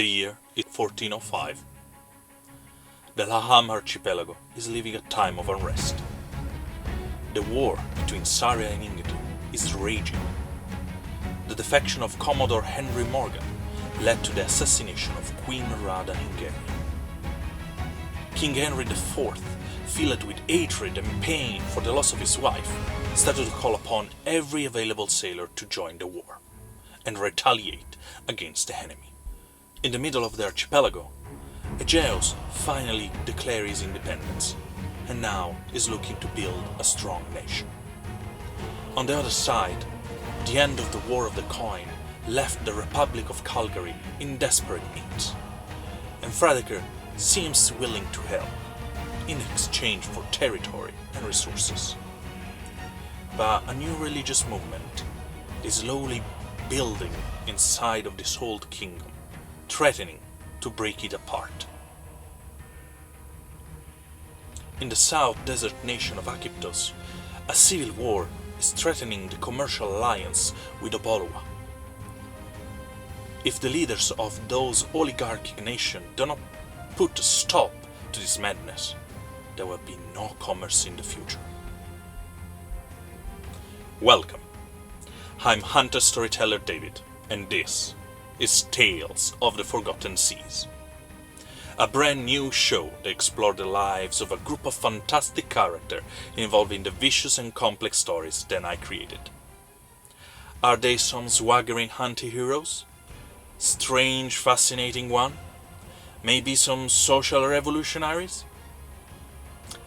The year is 1405. The Laham archipelago is living a time of unrest. The war between Saria and Ingrid is raging. The defection of Commodore Henry Morgan led to the assassination of Queen Rada Hingeri. King Henry IV, filled with hatred and pain for the loss of his wife, started to call upon every available sailor to join the war and retaliate against the enemy. In the middle of the archipelago, Aegeus finally declared his independence and now is looking to build a strong nation. On the other side, the end of the War of the Coin left the Republic of Calgary in desperate need, and Fredegar seems willing to help in exchange for territory and resources. But a new religious movement is slowly building inside of this old kingdom, threatening to break it apart. In the south desert nation of Aegyptos, a civil war is threatening the commercial alliance with Obolowa. If the leaders of those oligarchic nations do not put a stop to this madness, there will be no commerce in the future. Welcome. I'm Hunter Storyteller David, and this is Tales of the Forgotten Seas. A brand new show that explores the lives of a group of fantastic characters involving the vicious and complex stories that I created. Are they some swaggering anti-heroes? Strange, fascinating one? Maybe some social revolutionaries?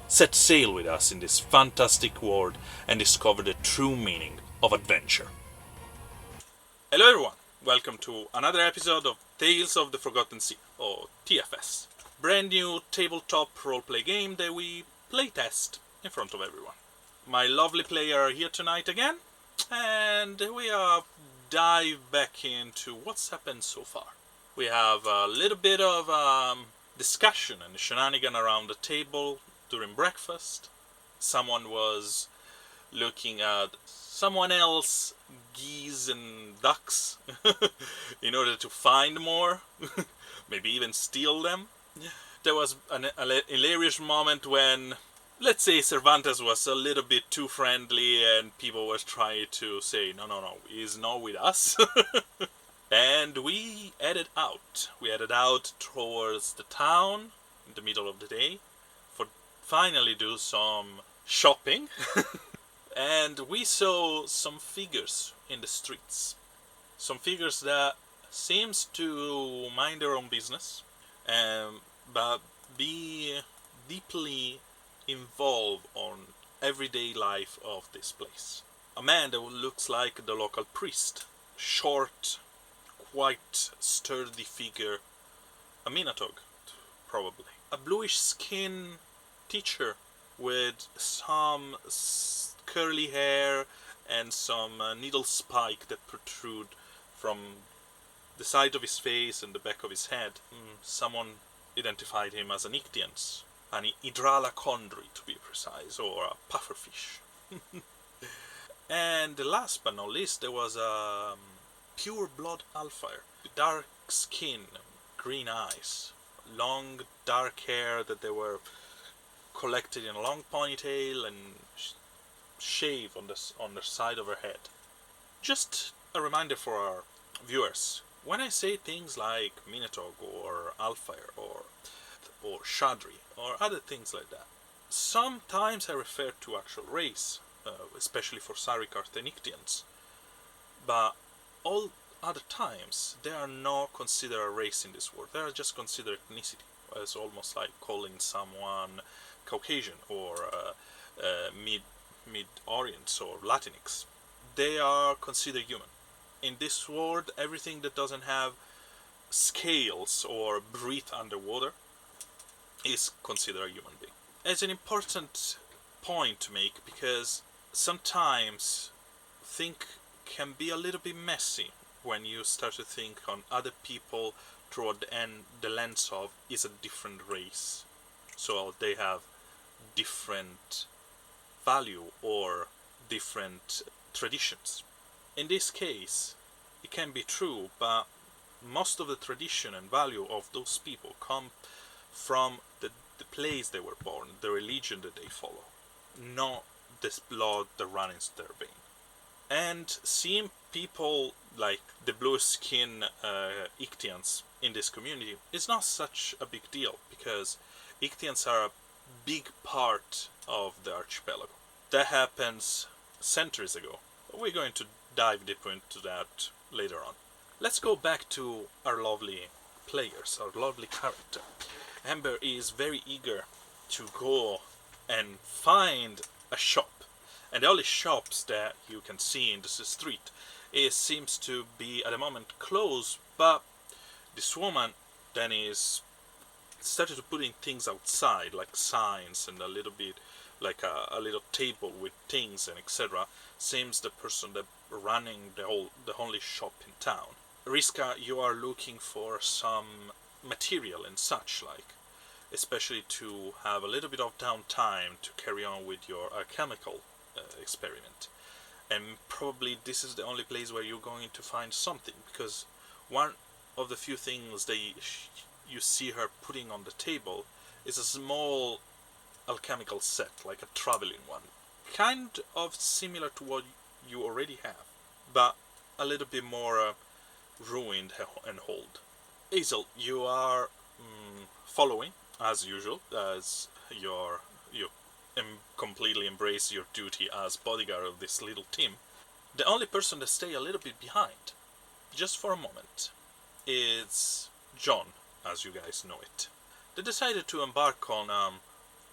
Set sail with us in this fantastic world and discover the true meaning of adventure. Hello everyone, welcome to another episode of Tales of the Forgotten Sea, or TFS. Brand new tabletop roleplay game that we playtest in front of everyone. My lovely player are here tonight again, and we dive back into what's happened so far. We have a little bit of discussion and shenanigan around the table during breakfast. Someone was looking at someone else geese and ducks in order to find more, maybe even steal them. There was a hilarious moment when, let's say, Cervantes was a little bit too friendly and people were trying to say, no, he's not with us. And we headed out. We headed out towards the town in the middle of the day for finally do some shopping. And we saw some figures in the streets. Some figures that seems to mind their own business, but be deeply involved on everyday life of this place. A man that looks like the local priest. Short, quite sturdy figure. A Minotaur, probably. A bluish skin teacher with some curly hair and some needle spike that protrude from the side of his face and the back of his head. Someone identified him as an Ichthyians, an Hydrala chondri to be precise, or a pufferfish. And last but not least, there was a pure blood Alfire, dark skin, green eyes, long dark hair that they were collected in a long ponytail and shave on the side of her head. Just a reminder for our viewers, when I say things like Minotaur or Alfire or Shadri or other things like that, sometimes I refer to actual race, especially for Sarikart and Ichthyians, but all other times they are not considered a race in this world. They are just considered ethnicity. It's almost like calling someone Caucasian or Mid-Orient or Latinx. They are considered human. In this world, everything that doesn't have scales or breathe underwater is considered a human being. It's an important point to make because sometimes things can be a little bit messy when you start to think on other people through the lens of is a different race. So they have different value or different traditions. In this case, it can be true, but most of the tradition and value of those people come from the place they were born, the religion that they follow, not this blood that runs in their vein. And seeing people like the blue skin Ictians in this community is not such a big deal, because Ictians are a big part of the archipelago. That happens centuries ago, but we're going to dive deeper into that later on. Let's go back to our lovely players, our lovely character. Amber is very eager to go and find a shop, and the only shops that you can see in this street seems to be at the moment closed, but this woman then is started to putting things outside, like signs and a little bit like a little table with things and etc. Seems the person that running the only shop in town. Riska, you are looking for some material and such like, especially to have a little bit of downtime to carry on with your alchemical experiment. And probably this is the only place where you're going to find something, because one of the few things that you see her putting on the table is a small alchemical set, like a traveling one, kind of similar to what you already have, but a little bit more ruined and old. Hazel, you are following as usual, as you completely embrace your duty as bodyguard of this little team. The only person that stay a little bit behind, just for a moment, is John, as you guys know it. They decided to embark on a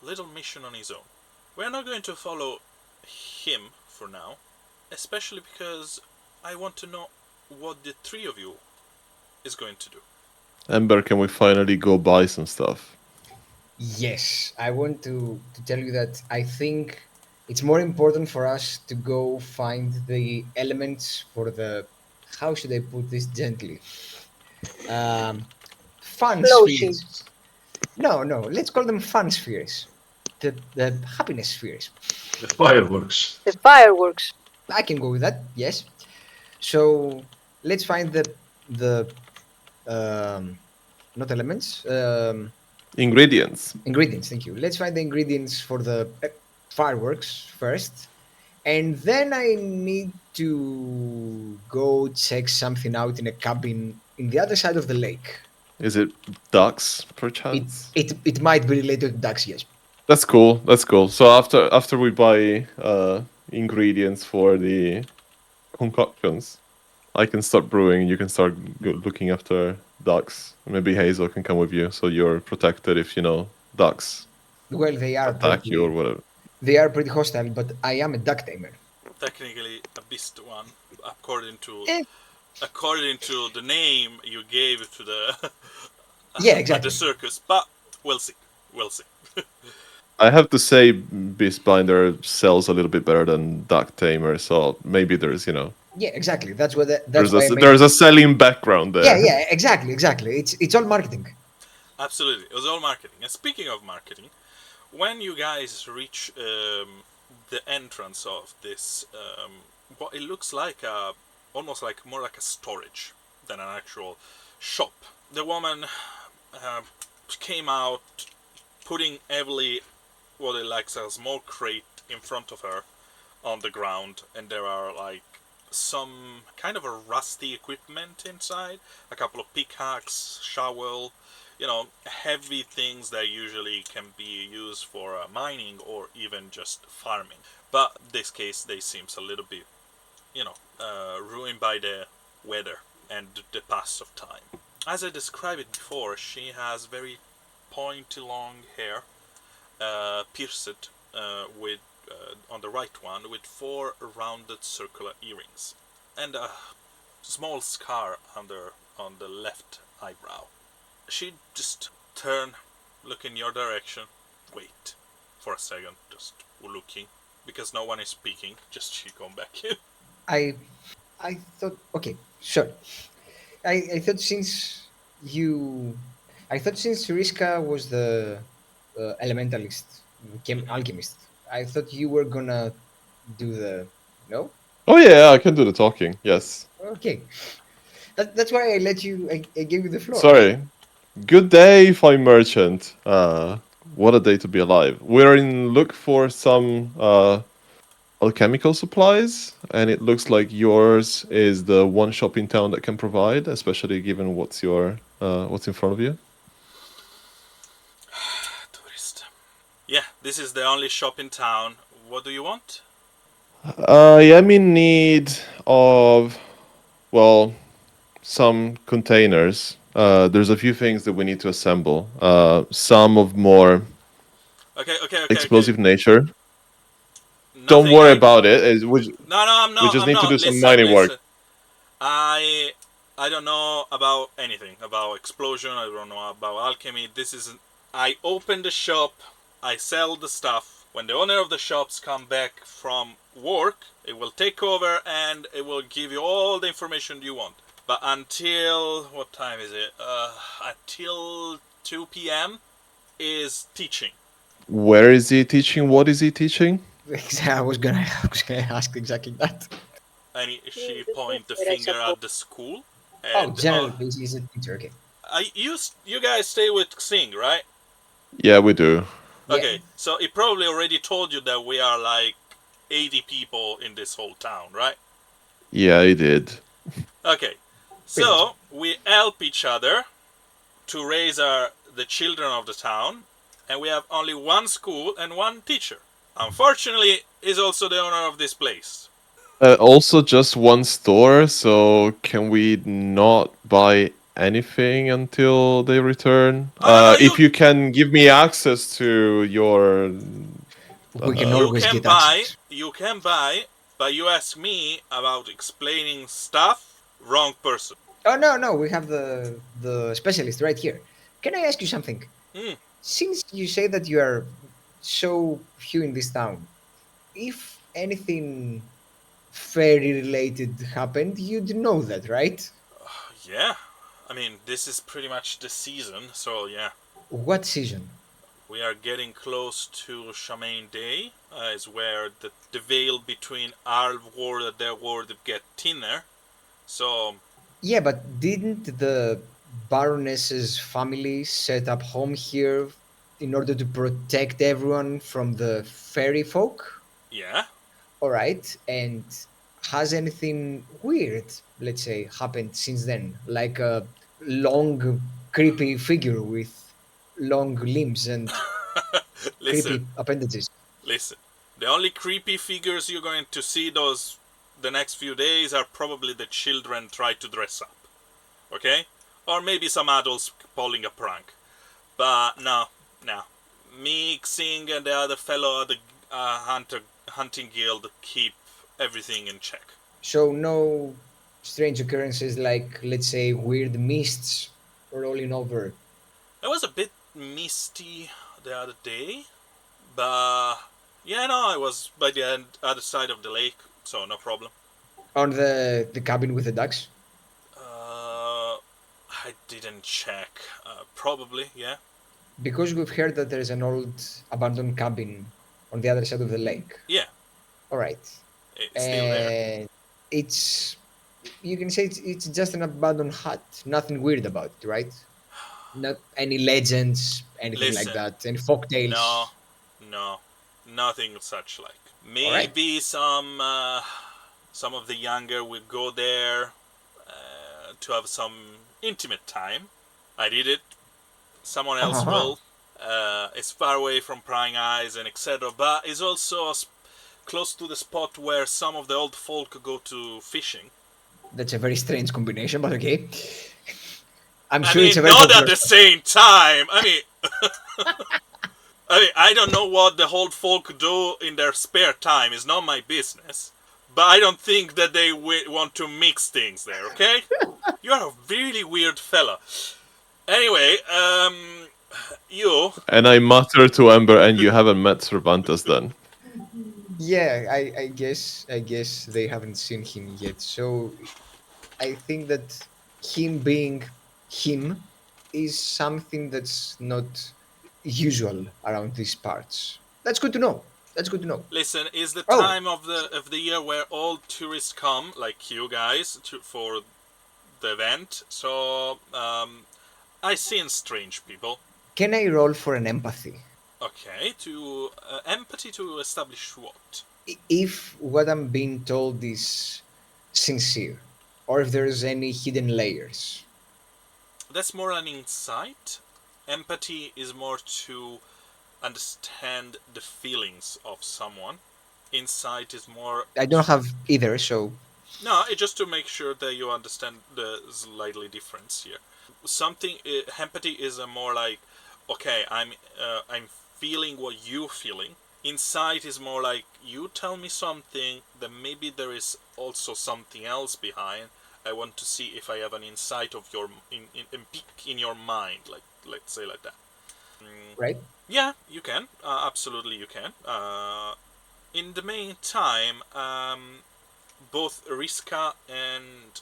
little mission on his own. We're not going to follow him for now, especially because I want to know what the three of you is going to do. Ember, can we finally go buy some stuff? Yes, I want to tell you that I think it's more important for us to go find the elements for the, how should I put this gently? Fun Flow spheres. sheets. No, let's call them fun spheres. The happiness spheres. The fireworks. The fireworks. I can go with that, yes. So let's find the not elements, Ingredients. ingredients. Thank you. Let's find the ingredients for the fireworks first, and then I need to go check something out in a cabin in the other side of the lake. Is it ducks, It perchance? it might be related to ducks, yes. That's cool. That's cool. So after we buy ingredients for the concoctions, I can start brewing. You can start looking after ducks. Maybe Hazel can come with you, so you're protected if ducks Well, attack you or whatever. they are pretty hostile, but I am a duck tamer. Technically, a beast one, according to Eh. according to the name you gave to the Yeah, at exactly. the circus. But we'll see. We'll see. I have to say, Beastbinder sells a little bit better than Duck Tamer, so maybe there's Yeah, exactly. That's what. That's there's why I a made. there's a selling background there. Yeah, exactly. It's all marketing. Absolutely, it was all marketing. And speaking of marketing, when you guys reach the entrance of this, what it looks like almost like more like a storage than an actual shop. The woman came out, putting heavily what it likes a small crate in front of her on the ground, and there are like some kind of a rusty equipment inside, a couple of pickaxe, shovel, heavy things that usually can be used for mining or even just farming. But this case, they seems a little bit, ruined by the weather and the pass of time. As I described it before, she has very pointy long hair, pierced with on the right one with 4 rounded circular earrings, and a small scar on the left eyebrow. She just turn, look in your direction, wait for a second, just looking, because no one is speaking, just she come back in. I thought, okay, sure. I thought since Riska was the elementalist, alchemist, I thought you were gonna do the no. Oh yeah, I can do the talking. Yes. Okay. That's why I let you. I gave you the floor. Sorry. Good day, fine merchant. What a day to be alive. We're in look for some alchemical supplies, and it looks like yours is the one shop in town that can provide, especially given what's in front of you. Tourist. Yeah, this is the only shop in town. What do you want? I am in need of, well, some containers. There's a few things that we need to assemble. Some of more Okay. explosive nature. Don't Nothing worry I. about it. No, I'm We not. just I'm need to do not. some Listen, mining work. listen. I don't know about anything about explosion. I don't know about alchemy. This is. I open the shop. I sell the stuff. When the owner of the shops come back from work, it will take over and it will give you all the information you want. But until what time is it? Until 2 p.m. is teaching. Where is he teaching? What is he teaching? I was gonna ask exactly that. And she point the finger at the school. Oh, And general is a teacher. Okay. you guys stay with Xing, right? Yeah, we do. Yeah. Okay, so he probably already told you that we are like 80 people in this whole town, right? Yeah, he did. Okay, so we help each other to raise the children of the town, and we have only one school and one teacher. Unfortunately, he's also the owner of this place. Also, just one store, so can we not buy anything until they return? No, If you can give me access to your. We can you always can get buy, access. but you ask me about explaining stuff, wrong person. Oh no, we have the specialist right here. Can I ask you something? Hmm. Since you say that you are so few in this town, if anything fairy related happened, you'd know that, right? Yeah, I mean, this is pretty much the season, so yeah. What season? We are getting close to Shamaine Day, is where the veil between our world and their world get thinner. So, Yeah, but didn't the Baroness's family set up home here in order to protect everyone from the fairy folk? yeah. All right, and has anything weird, let's say, happened since then? Like a long, creepy figure with long limbs and Listen, creepy appendages. listen. The only creepy figures you're going to see the next few days are probably the children try to dress up. Okay? Or maybe some adults pulling a prank. But no. Me, Xing, and the other fellow at the hunting guild keep everything in check. So no strange occurrences like, let's say, weird mists rolling over. It was a bit misty the other day, but yeah, no, it was by the other side of the lake, so no problem. On the cabin with the ducks? I didn't check. Probably, yeah. Because we've heard that there's an old abandoned cabin on the other side of the lake. Yeah, All right. it's still there. And it's, you can say it's just an abandoned hut. Nothing weird about it, right? Not any legends, anything like Listen, that, any folk tales. No, nothing such like. All right. Maybe some of the younger will go there to have some intimate time. I did it. Someone else Uh-huh. will. It's far away from prying eyes and etc. But it's also close to the spot where some of the old folk go to fishing. That's a very strange combination, but okay. I'm I sure it's a mean, very not popular at the spot. same time. I don't know what the old folk do in their spare time. It's not my business. But I don't think that they want to mix things there, okay? You're a really weird fella. Anyway, you... And I mutter to Ember, and you haven't met Cervantes then. Yeah, I guess they haven't seen him yet. So I think that him being him is something that's not usual around these parts. That's good to know. That's good to know. Listen, is the Oh. time of the year where all tourists come, like you guys, for the event. So I seen strange people. Can I roll for an empathy? Okay, to empathy to establish what? If what I'm being told is sincere, or if there's any hidden layers. That's more an insight. Empathy is more to understand the feelings of someone. Insight is more. I don't have either, so No, it's just to make sure that you understand the slightly difference here. Something empathy is a more like, okay, I'm feeling what you're feeling. Insight is more like you tell me something, then maybe there is also something else behind. I want to see if I have an insight of your in peek in your mind, like let's say like that. right? Yeah, you can. Absolutely, you can. In the meantime, both Riska and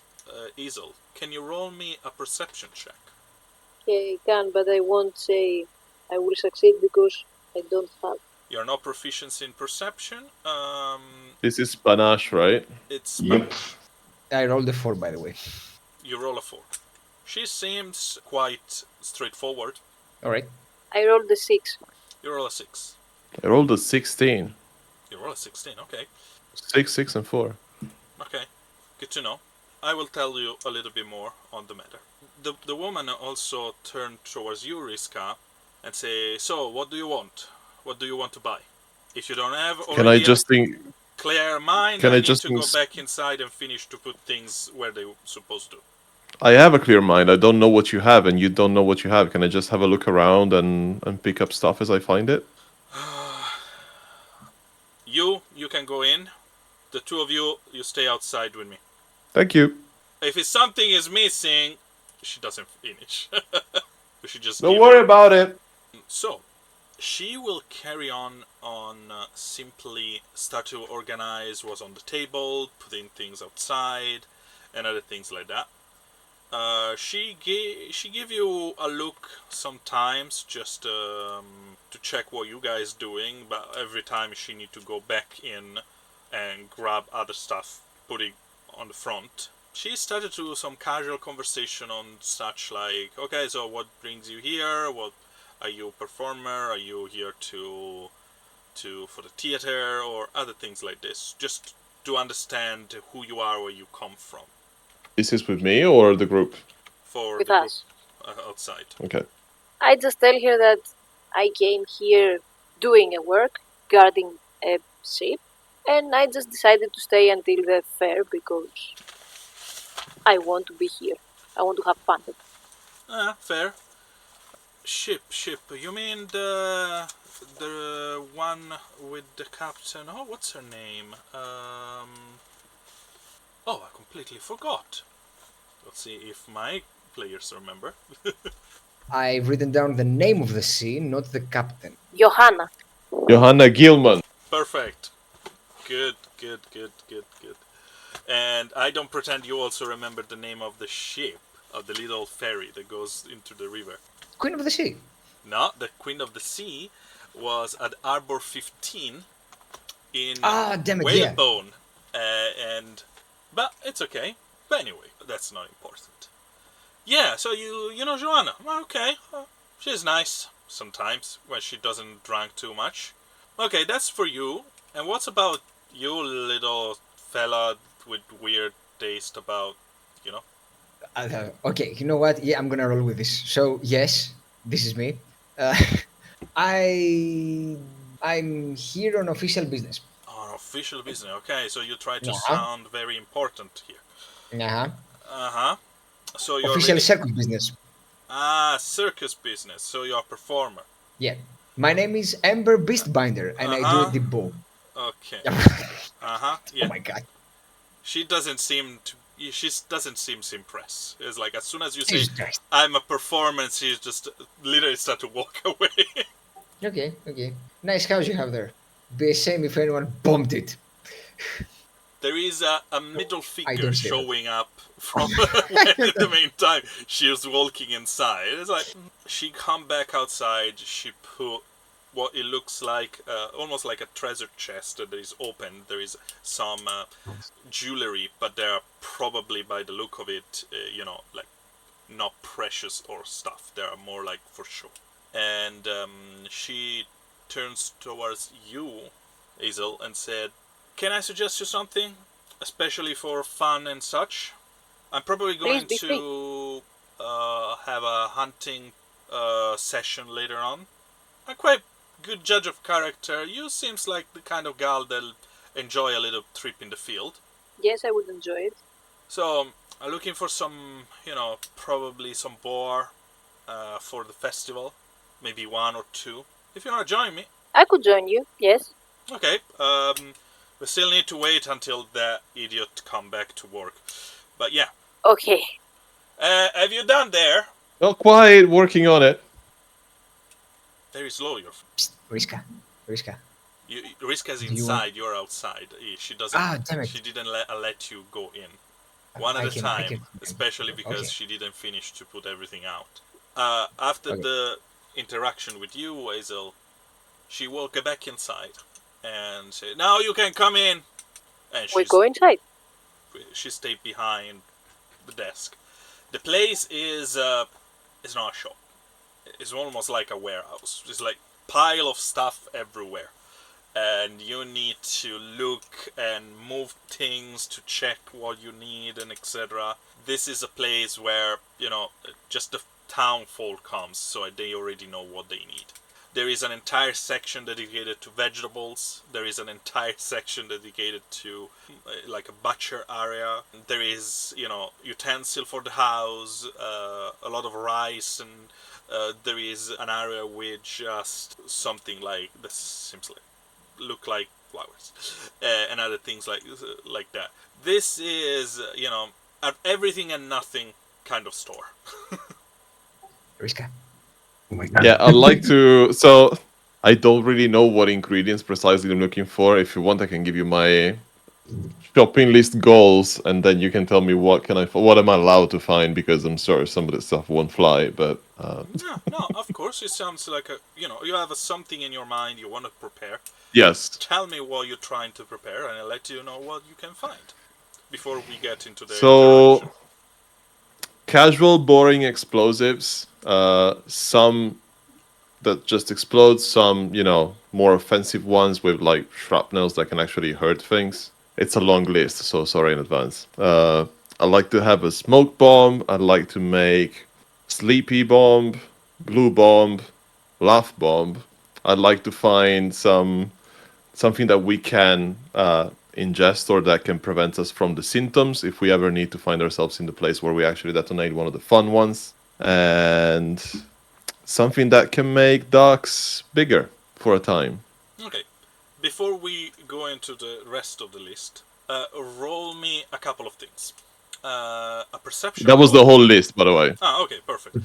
Isel, can you roll me a perception check? Yeah, I can, but I won't say I will succeed because I don't have. You're not proficient in perception. This is panache, right? It's Yep. I rolled a 4, by the way. you roll a 4. She seems quite straightforward. All right. I rolled the 6. You roll a 6. I rolled a 16. You roll a 16. Okay. 6, 6, and 4. Okay. Good to know. I will tell you a little bit more on the matter. The woman also turned towards you, Riska, and say, "So, what do you want? What do you want to buy? If you don't have already Can I just think? a clear mind, Can I I need just to go ins- back inside and finish to put things where they're supposed to." I have a clear mind. I don't know what you have, and you don't know what you have. Can I just have a look around and pick up stuff as I find it? You can go in. The two of you stay outside with me. Thank you. If it's something is missing, she doesn't finish. She just Don't give worry you- about it. So, she will carry on simply start to organize what's on the table, putting things outside, and other things like that. She give you a look sometimes just to check what you guys doing, but every time she need to go back in and grab other stuff, put it on the front. She started to some casual conversation on such like, okay, so what brings you here? What are you a performer? Are you here to for the theater or other things like this? Just to understand who you are, where you come from. This is with me or the group? For With the us. group outside. Okay. I just tell her that I came here doing a work, guarding a ship, and I just decided to stay until the fair because I want to be here. I want to have fun. Fair. Ship. You mean the one with the captain? Oh, what's her name? Oh, I completely forgot. Let's see if my players remember. I've written down the name of the sea, not the captain. Johanna. Johanna Gilman. Perfect. Good. And I don't pretend you also remember the name of the ship, of the little ferry that goes into the river. Queen of the Sea. No, the Queen of the Sea was at Arbor 15 in Ah, damn it, yeah. Whalebone. But it's okay. But anyway, that's not important. Yeah, so you know Joanna. Okay, she's nice sometimes when she doesn't drink too much. Okay, that's for you. And what's about you, little fella with weird taste about, you know? Okay, you know what? Yeah, I'm gonna roll with this. So yes, this is me. I'm here on official business. Oh, official business. Okay, so you try to Uh-huh. sound very important here. Uh-huh. Uh-huh. So you're Official really... circus business. circus business. So you're a performer. Yeah. My name is Ember Beastbinder, and I do Uh-huh. it the bow. Okay. Oh Uh-huh. Yeah. my god. She doesn't seem impressed. It's like as soon as you say Jesus Christ. I'm a performer, she just literally start to walk away. Okay. Nice house you have there. Be a shame if anyone bombed it. There is a middle figure don't say that. showing up from in the meantime she was walking inside. It's like she come back outside. She put what it looks like, almost like a treasure chest that is open. There is some jewelry, but they are probably, by the look of it, like not precious or stuff. They are more like for show. And she turns towards you, Hazel, and said, "Can I suggest you something, especially for fun and such? I'm probably going Please be free. to have a hunting session later on. I'm quite good judge of character. You seems like the kind of gal that'll enjoy a little trip in the field. Yes, I would enjoy it. So I'm looking for some, probably some boar for the festival. Maybe 1 or 2. If you want to join me." I could join you, yes. Okay, we still need to wait until the idiot come back to work. But yeah. Okay. Have you done there? Well, quite working on it. There is lawyer. Psst, Riska. Riska's Do you inside, you're outside. She doesn't. Ah, damn it. She didn't let you go in. One at a time, especially because she didn't finish to put everything out. After the interaction with you, Hazel, she walked back inside and said, "Now you can come in." And We go inside. she stayed behind the desk. The place is not a shop. It's almost like a warehouse. There's like pile of stuff everywhere, and you need to look and move things to check what you need and etc. This is a place where just the town folk comes, so they already know what they need. There is an entire section dedicated to vegetables. There is an entire section dedicated to like a butcher area. There is, utensil for the house, a lot of rice, and there is an area with just something like this seems like look like flowers and other things like that. This is, an everything and nothing kind of store. Riska. Oh my god. Yeah, I'd like to. So I don't really know what ingredients precisely I'm looking for. If you want, I can give you my shopping list goals, and then you can tell me what am I allowed to find, because I'm sure some of this stuff won't fly. But No, of course it sounds like you have something in your mind you want to prepare. yes. Tell me what you're trying to prepare, and I'll let you know what you can find before we get into the So interaction. casual, boring explosives. Some that just explode. Some more offensive ones with like shrapnels that can actually hurt things. It's a long list, so sorry in advance. I like to have a smoke bomb. I'd like to make sleepy bomb, blue bomb, laugh bomb. I'd like to find something that we can ingest or that can prevent us from the symptoms if we ever need to find ourselves in the place where we actually detonate one of the fun ones. And something that can make ducks bigger for a time. Okay. Before we go into the rest of the list, roll me a couple of things. A perception. That was roll. the whole list, by the way. Ah, okay, perfect.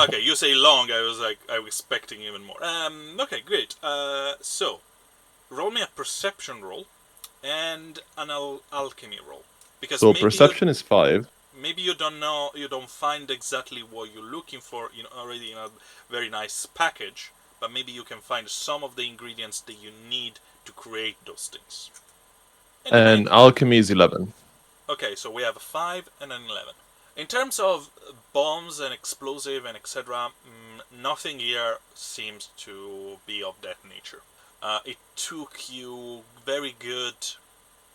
Okay, you say long. I was expecting even more. Okay, great. So, roll me a perception roll and an alchemy roll. Because So maybe perception is 5. maybe you don't know, you don't find exactly what you're looking for, already in a very nice package, but maybe you can find some of the ingredients that you need to create those things. And alchemy is 11. Okay, so we have a 5 and an 11. In terms of bombs and explosive and etc., nothing here seems to be of that nature. It took you very good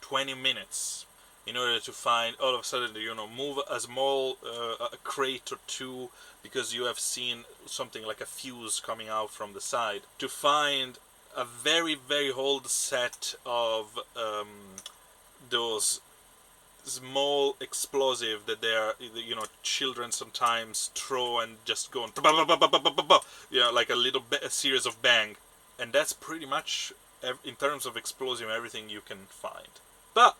20 minutes in order to find, all of a sudden, move a small a crate or two, because you have seen something like a fuse coming out from the side, to find a very, very old set of those small explosive that they are, children sometimes throw and just go on, like a series of bang, and that's pretty much in terms of explosive everything you can find. But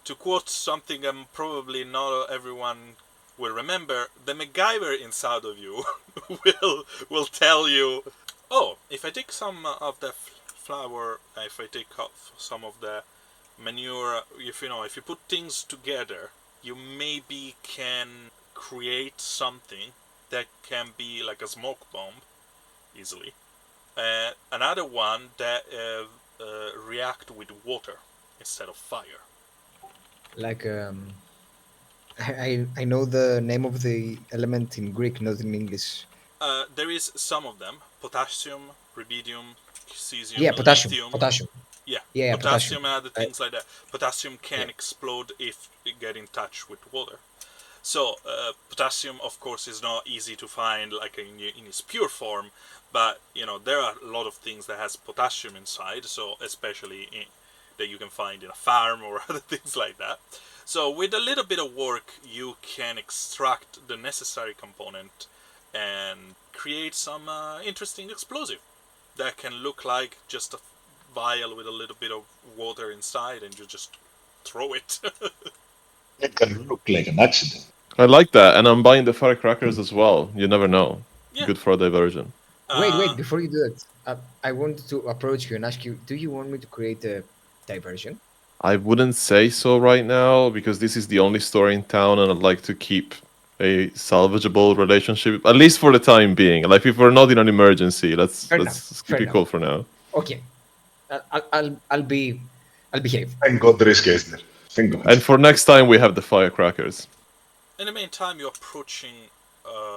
to quote something probably not everyone will remember, the MacGyver inside of you will tell you, oh, if I take some of the flour, if I take off some of the manure, if you put things together, you maybe can create something that can be like a smoke bomb easily. Another one that react with water instead of fire. Like I know the name of the element in Greek, not in English. There is some of them: potassium, rubidium, cesium, Yeah, potassium. lithium. Potassium. Yeah, Yeah, potassium. potassium and other I, things like that. Potassium yeah. can explode if it get in touch with water. So potassium, of course, is not easy to find like in its pure form, but there are a lot of things that has potassium inside. So especially that you can find in a farm or other things like that. So with a little bit of work, you can extract the necessary component and create some interesting explosive that can look like just a vial with a little bit of water inside, and you just throw it. It can look like an accident. I like that, and I'm buying the firecrackers as well. You never know. Yeah. Good for a diversion. Wait. Before you do that, I wanted to approach you and ask you: do you want me to create a diversion? I wouldn't say so right now because this is the only store in town, and I'd like to keep a salvageable relationship, at least for the time being. Like if we're not in an emergency, let's Fair enough. let's keep Fair it enough. cool for now. Okay. I'll behave. Thank God there is Gessner. Thank God. And for next time, we have the firecrackers. In the meantime, you're approaching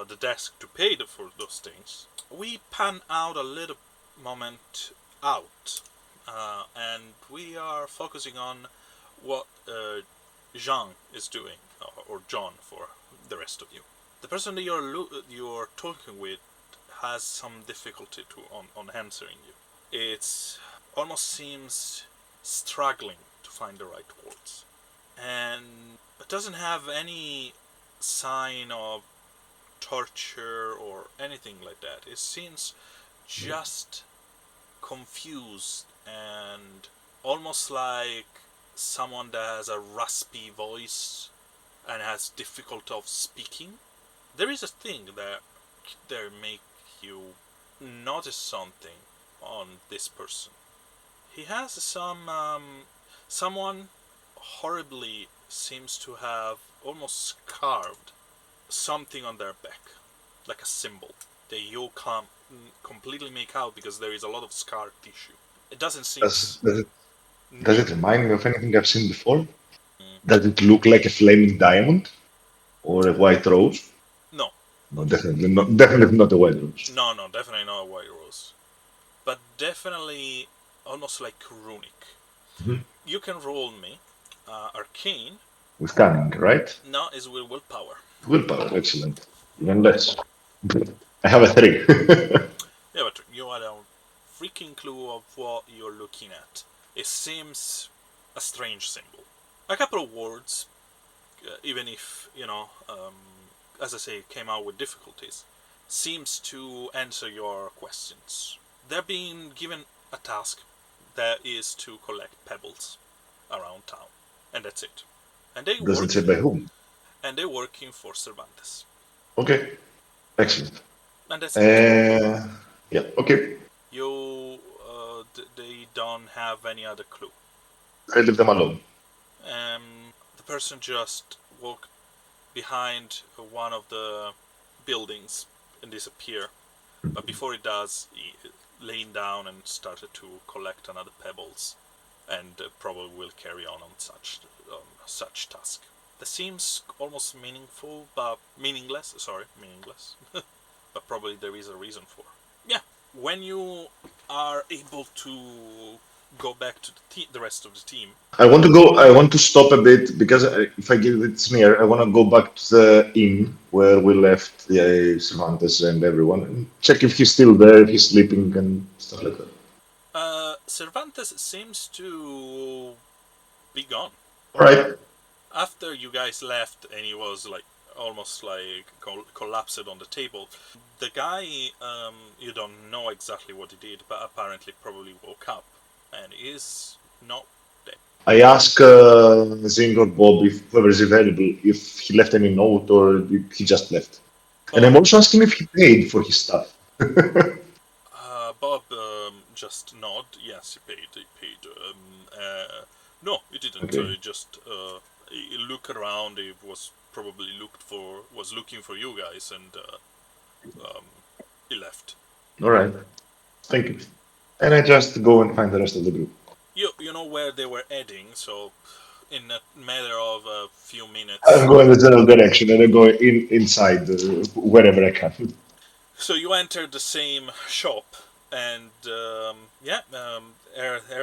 the desk to pay for those things. We pan out a little moment out, and we are focusing on what Jean is doing, or John for the rest of you. The person that you're talking with has some difficulty on answering you. It almost seems struggling to find the right words, and it doesn't have any sign of torture or anything like that. It seems just confused and almost like someone that has a raspy voice and has difficulty of speaking. There is a thing that make you notice something on this person. He has someone horribly seems to have almost carved something on their back, like a symbol that you can't completely make out because there is a lot of scar tissue. It doesn't seem. Does it remind me of anything I've seen before? Does it look like a flaming diamond or a white rose? No. No, definitely not a white rose. No, definitely not a white rose. But definitely almost like runic. Mhm. You can roll me arcane. With cunning, right? No, is with willpower. Willpower, excellent. Even less. I have a 3. Yeah, but you had a freaking clue of what you're looking at. It seems a strange symbol. A couple of words, even if, as I say, came out with difficulties, seems to answer your questions. They're being given a task that is to collect pebbles around town, and that's it. And they Doesn't say by whom. And they're working for Cervantes, Okay, excellent. and that's it. Yeah, okay. They don't have any other clue. I leave them alone. The person just walked behind one of the buildings and disappear. But before it does, he leaned down and started to collect another pebbles, and probably will carry on such task. That seems almost meaningful, but meaningless. Sorry, meaningless. But probably there is a reason for. Yeah, when you are able to go back to the rest of the team. I want to stop a bit because if I give it smear, I want to go back to the inn where we left the Cervantes and everyone and check if he's still there, if he's sleeping and stuff like that. Cervantes seems to be gone. Alright. After you guys left and he was like almost like collapsed on the table, the guy, you don't know exactly what he did, but apparently probably woke up and is not dead. I ask Zing or Bob, if whoever is available, if he left any note or if he just left. And I'm also asking if he paid for his stuff. Bob just nod. Yes, he paid. No, he didn't. Okay. He just he looked around. He was probably looking for you guys, and he left. Alright. Thank you. And I just go and find the rest of the group. You know where they were heading, so in a matter of a few minutes. I'm going the general direction and I go inside wherever I can. So you enter the same shop, and here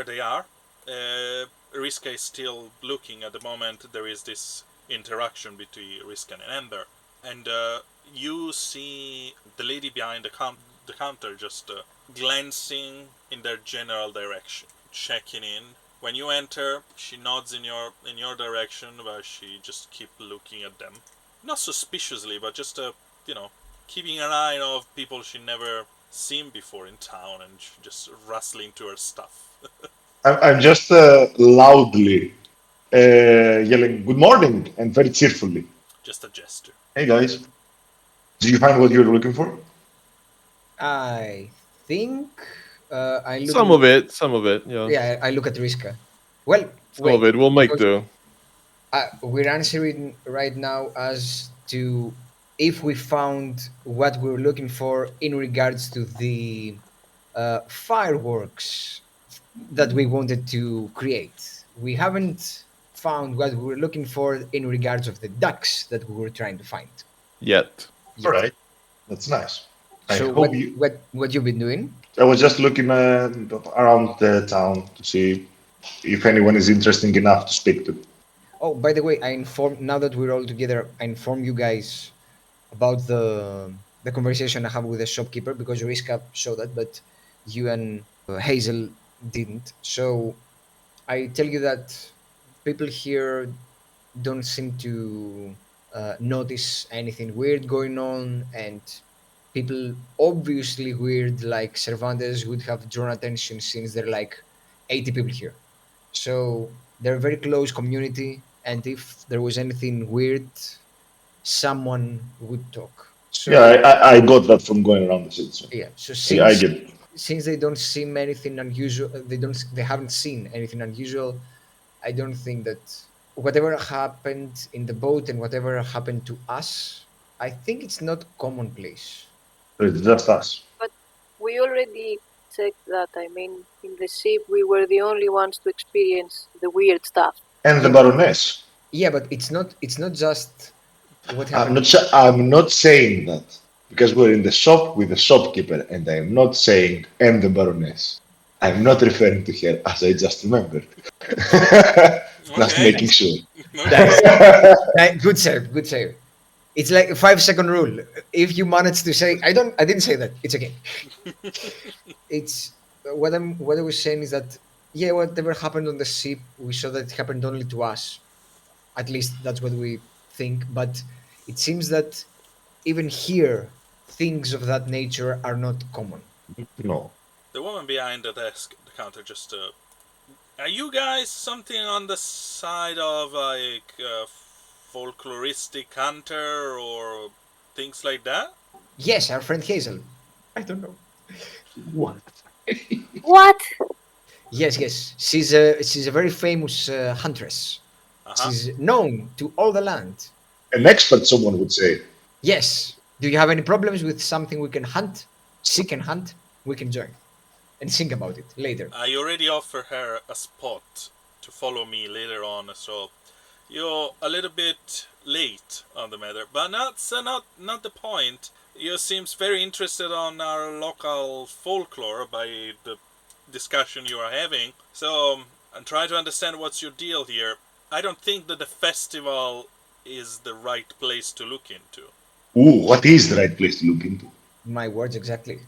they are. Riska is still looking at the moment. There is this interaction between Riska and Ember, and you see the lady behind the counter just glancing in their general direction, checking in. When you enter, she nods in your direction, but she just keep looking at them, not suspiciously, but just keeping an eye of people she never seen before in town, and just rustling to her stuff. I'm just loudly yelling good morning and very cheerfully. Just a gesture. Hey guys, did you find what you were looking for? I think I look. Some of it, yeah. Yeah, I look at Riska. Well, Some of it we'll make because, do. we're answering right now as to if we found what we were looking for in regards to the fireworks that we wanted to create. We haven't found what we were looking for in regards of the ducks that we were trying to find. Yet. All right, that's nice. So what you've been doing? I was just looking around the town to see if anyone is interesting enough to speak to. Oh, by the way, now that we're all together, I inform you guys about the conversation I have with the shopkeeper, because Riska saw that, but you and Hazel didn't. So I tell you that people here don't seem to notice anything weird going on, and people obviously weird like Cervantes would have drawn attention, since there are like 80 people here. So they're a very close community, and if there was anything weird, someone would talk. So, Yeah, I got that from going around the city. So yeah. So I get it. since they don't seem anything unusual, they haven't seen anything unusual. I don't think that whatever happened in the boat and whatever happened to us, I think it's not commonplace. It's just us. But we already checked that. I mean, in the ship, we were the only ones to experience the weird stuff. And the Baroness. Yeah, but it's not just what happened. I'm not saying that because we're in the shop with the shopkeeper, and I am not saying and the Baroness. I'm not referring to her as I just remembered. Just Okay. making sure. Good save, good save. It's like a 5-second rule. If you manage to say, I didn't say that. It's okay. It's what I was saying is that, yeah, whatever happened on the ship, we saw that it happened only to us. At least that's what we think. But it seems that even here, things of that nature are not common. No. The woman behind the desk, the counter, just are you guys something on the side of like folkloristic hunter or things like that? Yes, our friend Hazel. I don't know. What? What? Yes. She's a very famous huntress. Uh-huh. She's known to all the land. An expert, someone would say. Yes. Do you have any problems with something we can hunt? She can hunt. We can join and think about it later. I already offered her a spot to follow me later on, so you're a little bit late on the matter, but not the point. You seems very interested on our local folklore by the discussion you are having, so I'm trying to understand what's your deal here. I don't think that the festival is the right place to look into. Ooh, what is the right place to look into? My words exactly.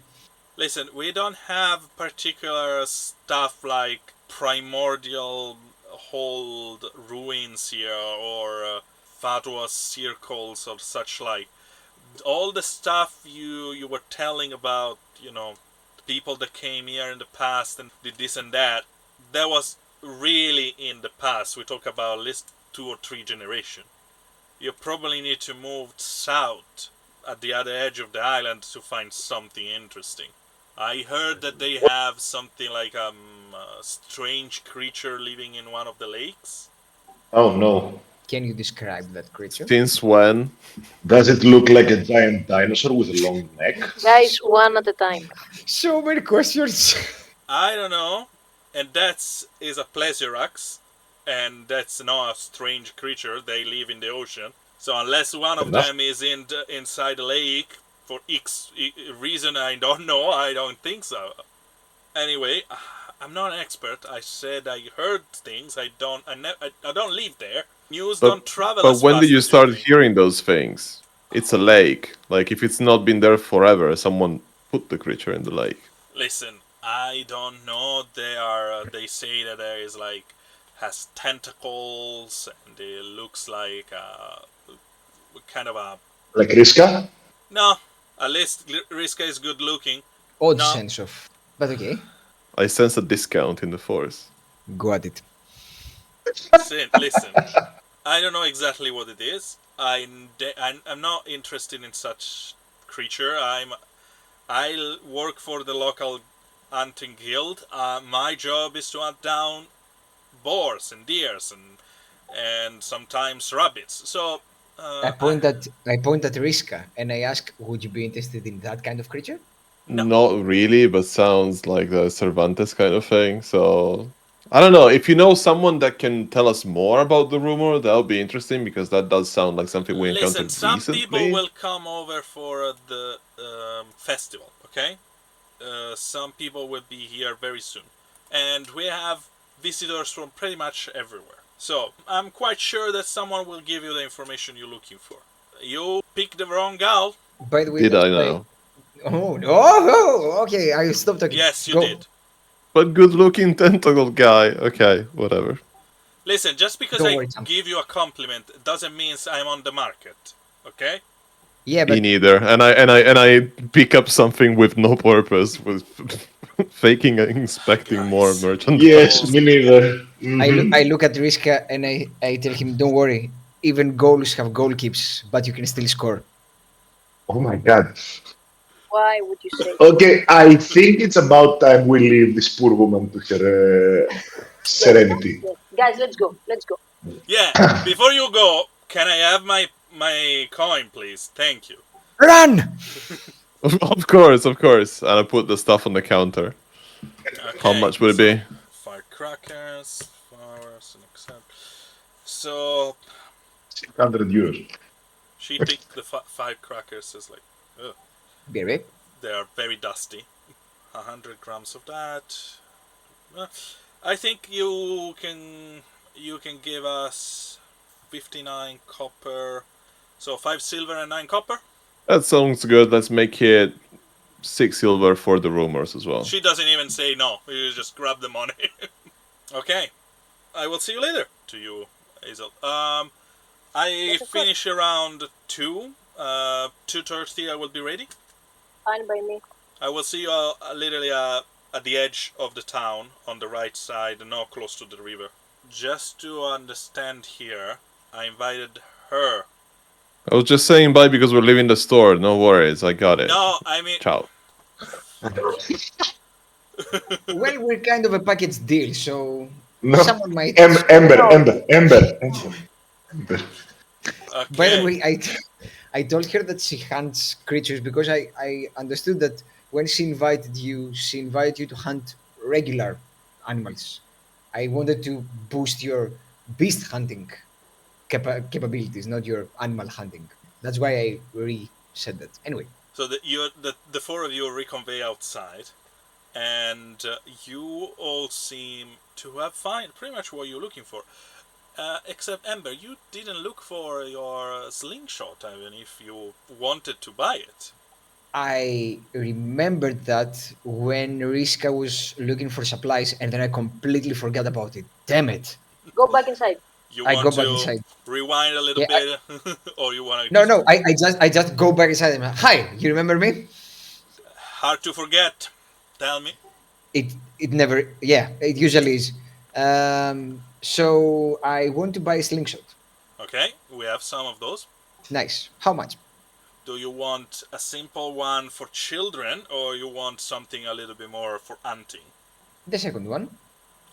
Listen, we don't have particular stuff like primordial hold ruins here or fatwa circles or such like. All the stuff you were telling about, people that came here in the past and did this and that was really in the past. We talk about at least 2 or 3 generations. You probably need to move south at the other edge of the island to find something interesting. I heard that they have something like a strange creature living in one of the lakes. Oh no. Can you describe that creature? Since when? Does it look like a giant dinosaur with a long neck? Guys, one at a time. So many questions. I don't know. And that is a Plesiorax. And that's not a strange creature. They live in the ocean. So unless one of Enough. them is inside the lake for X reason I don't know, I don't think so. Anyway, I'm not an expert. I said I heard things. I don't live there. News But- don't travel But as when fast did you as start think. hearing those things? It's a lake. Like if it's not been there forever, someone put the creature in the lake. Listen, I don't know. They say that there is like has tentacles and it looks like kind of a Like Riska? no. At least Riska is good looking. Odd No. sense of. But okay, I sense a discount in the force. go at it. Listen. I don't know exactly what it is. I'm not interested in such creature. I work for the local hunting guild. My job is to hunt down boars and deers and sometimes rabbits. So I point at Riska and I ask, would you be interested in that kind of creature? No. Not really, but sounds like the Cervantes kind of thing. So I don't know. If you know someone that can tell us more about the rumor, that would be interesting because that does sound like something we Listen, encountered some people recently. will come over for the festival. Okay, some people will be here very soon, and we have visitors from pretty much everywhere. So I'm quite sure that someone will give you the information you're looking for. You picked the wrong gal. By the way, Did that's I why. know? Oh no! Oh, okay, I stop talking. Yes, you Go. did. But good-looking tentacle guy. Okay, whatever. Listen, just because Don't I worry, Sam. give you a compliment doesn't mean I'm on the market. Okay? Yeah, Me but neither. And I pick up something with no purpose, with faking and inspecting more Guys. merchandise. Yes, me neither. Mhm. I look at Riska and I tell him, don't worry. Even goals have goal keeps, but you can still score. Oh my god. Why would you say? Okay, I think it's about time we leave this poor woman to her serenity. Yes. Guys, let's go. Let's go. Yeah, before you go, can I have my coin, please? Thank you. Run! Of course, of course. And I put the stuff on the counter. How Okay, much would it so be? Firecrackers, flowers, and accept. So 600 euros. she picked the firecrackers as like, ugh, Be right back. they are very dusty. 100 grams of that. I think you can give us 59 copper. So 5 silver and 9 copper. That sounds good. Let's make it 6 silver for the rumors as well. She doesn't even say no. You just grab the money. Okay. I will see you later. To you, Hazel. I Yes, of course. finish around 2. 2:30 I will be ready. Fine by me. I will see you literally at the edge of the town on the right side, not close to the river. Just to understand here, I invited her. I was just saying bye because we're leaving the store. No worries, I got it. No, I mean, Ciao. Well, we're kind of a package deal, so No. someone might. Ember. By the okay. way, I told her that she hunts creatures because I understood that when she invited you to hunt regular animals. I wanted to boost your beast hunting capabilities, not your animal hunting. That's why I said that. Anyway, So the four of you reconvey outside, and you all seem to have found pretty much what you're looking for. Except Ember, you didn't look for your slingshot, even if you wanted to buy it. I remembered that when Riska was looking for supplies, and then I completely forgot about it. Damn it! Go back inside. You I want go back to inside. rewind a little Yeah, bit, or you want to? No. I just go back inside. And, hi, you remember me? Hard to forget. Tell me. It never. Yeah, it usually is. So I want to buy a slingshot. Okay, we have some of those. Nice. How much? Do you want a simple one for children, or you want something a little bit more for hunting? The second one.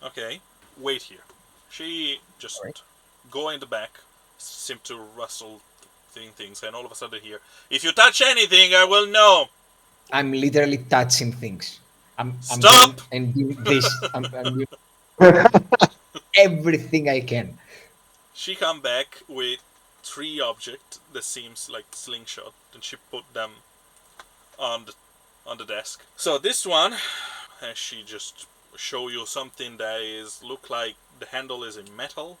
Okay, wait here. She just Alright. go in the back, seem to rustle things, and all of a sudden here, if you touch anything, I will know. I'm literally touching things. I'm Stop! going and doing this. I'm doing everything I can. She come back with 3 objects that seems like slingshot, and she put them on the desk. So this one, and she just show you something that is look like the handle is in metal.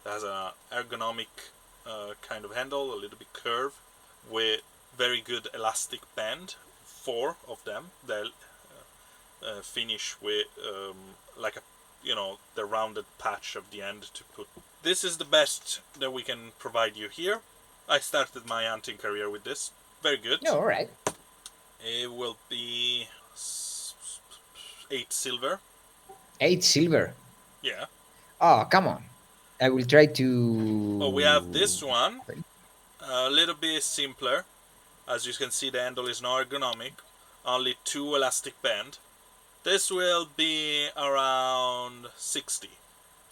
It has a ergonomic kind of handle, a little bit curved, with very good elastic band. 4 of them that finish with like a the rounded patch of the end to put. This is the best that we can provide you here. I started my hunting career with this. Very good. No, all right. It will be 8 silver. 8 silver. Yeah. Oh, come on. I will try to. Oh, we have this one. A little bit simpler. As you can see, the handle is not ergonomic. Only 2 elastic band. This will be around 60.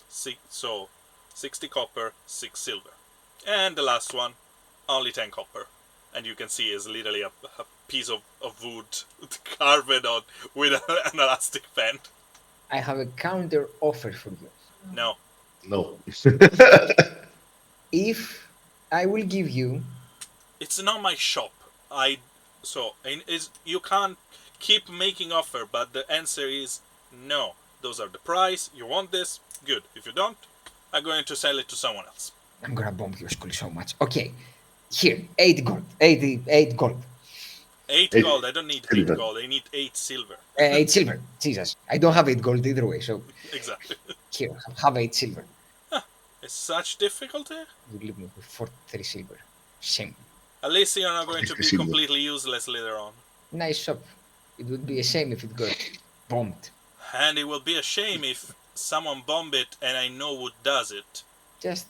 So 60 copper, 6 silver. And the last one, only 10 copper. And you can see is literally a piece of wood carved on with an elastic band. I have a counter offer for you. No. No. If I will give you, It's not my shop. You can't keep making offer, but the answer is no. Those are the price. You want this? Good. If you don't, I'm going to sell it to someone else. I'm gonna bomb your school so much. Okay, here, 8 gold, 8 gold, 8 Eight gold. I don't need 8 silver. gold. I need 8 silver. 8 silver. Jesus, I don't have 8 gold either way. So Exactly. here, have 8 silver. It's such difficulty. You leave me with 43 silver. Shame. At least you're not going to be Silver. completely useless later on. Nice shop. It would be a shame if it got bombed. And it will be a shame if someone bomb it and I know who does it. Just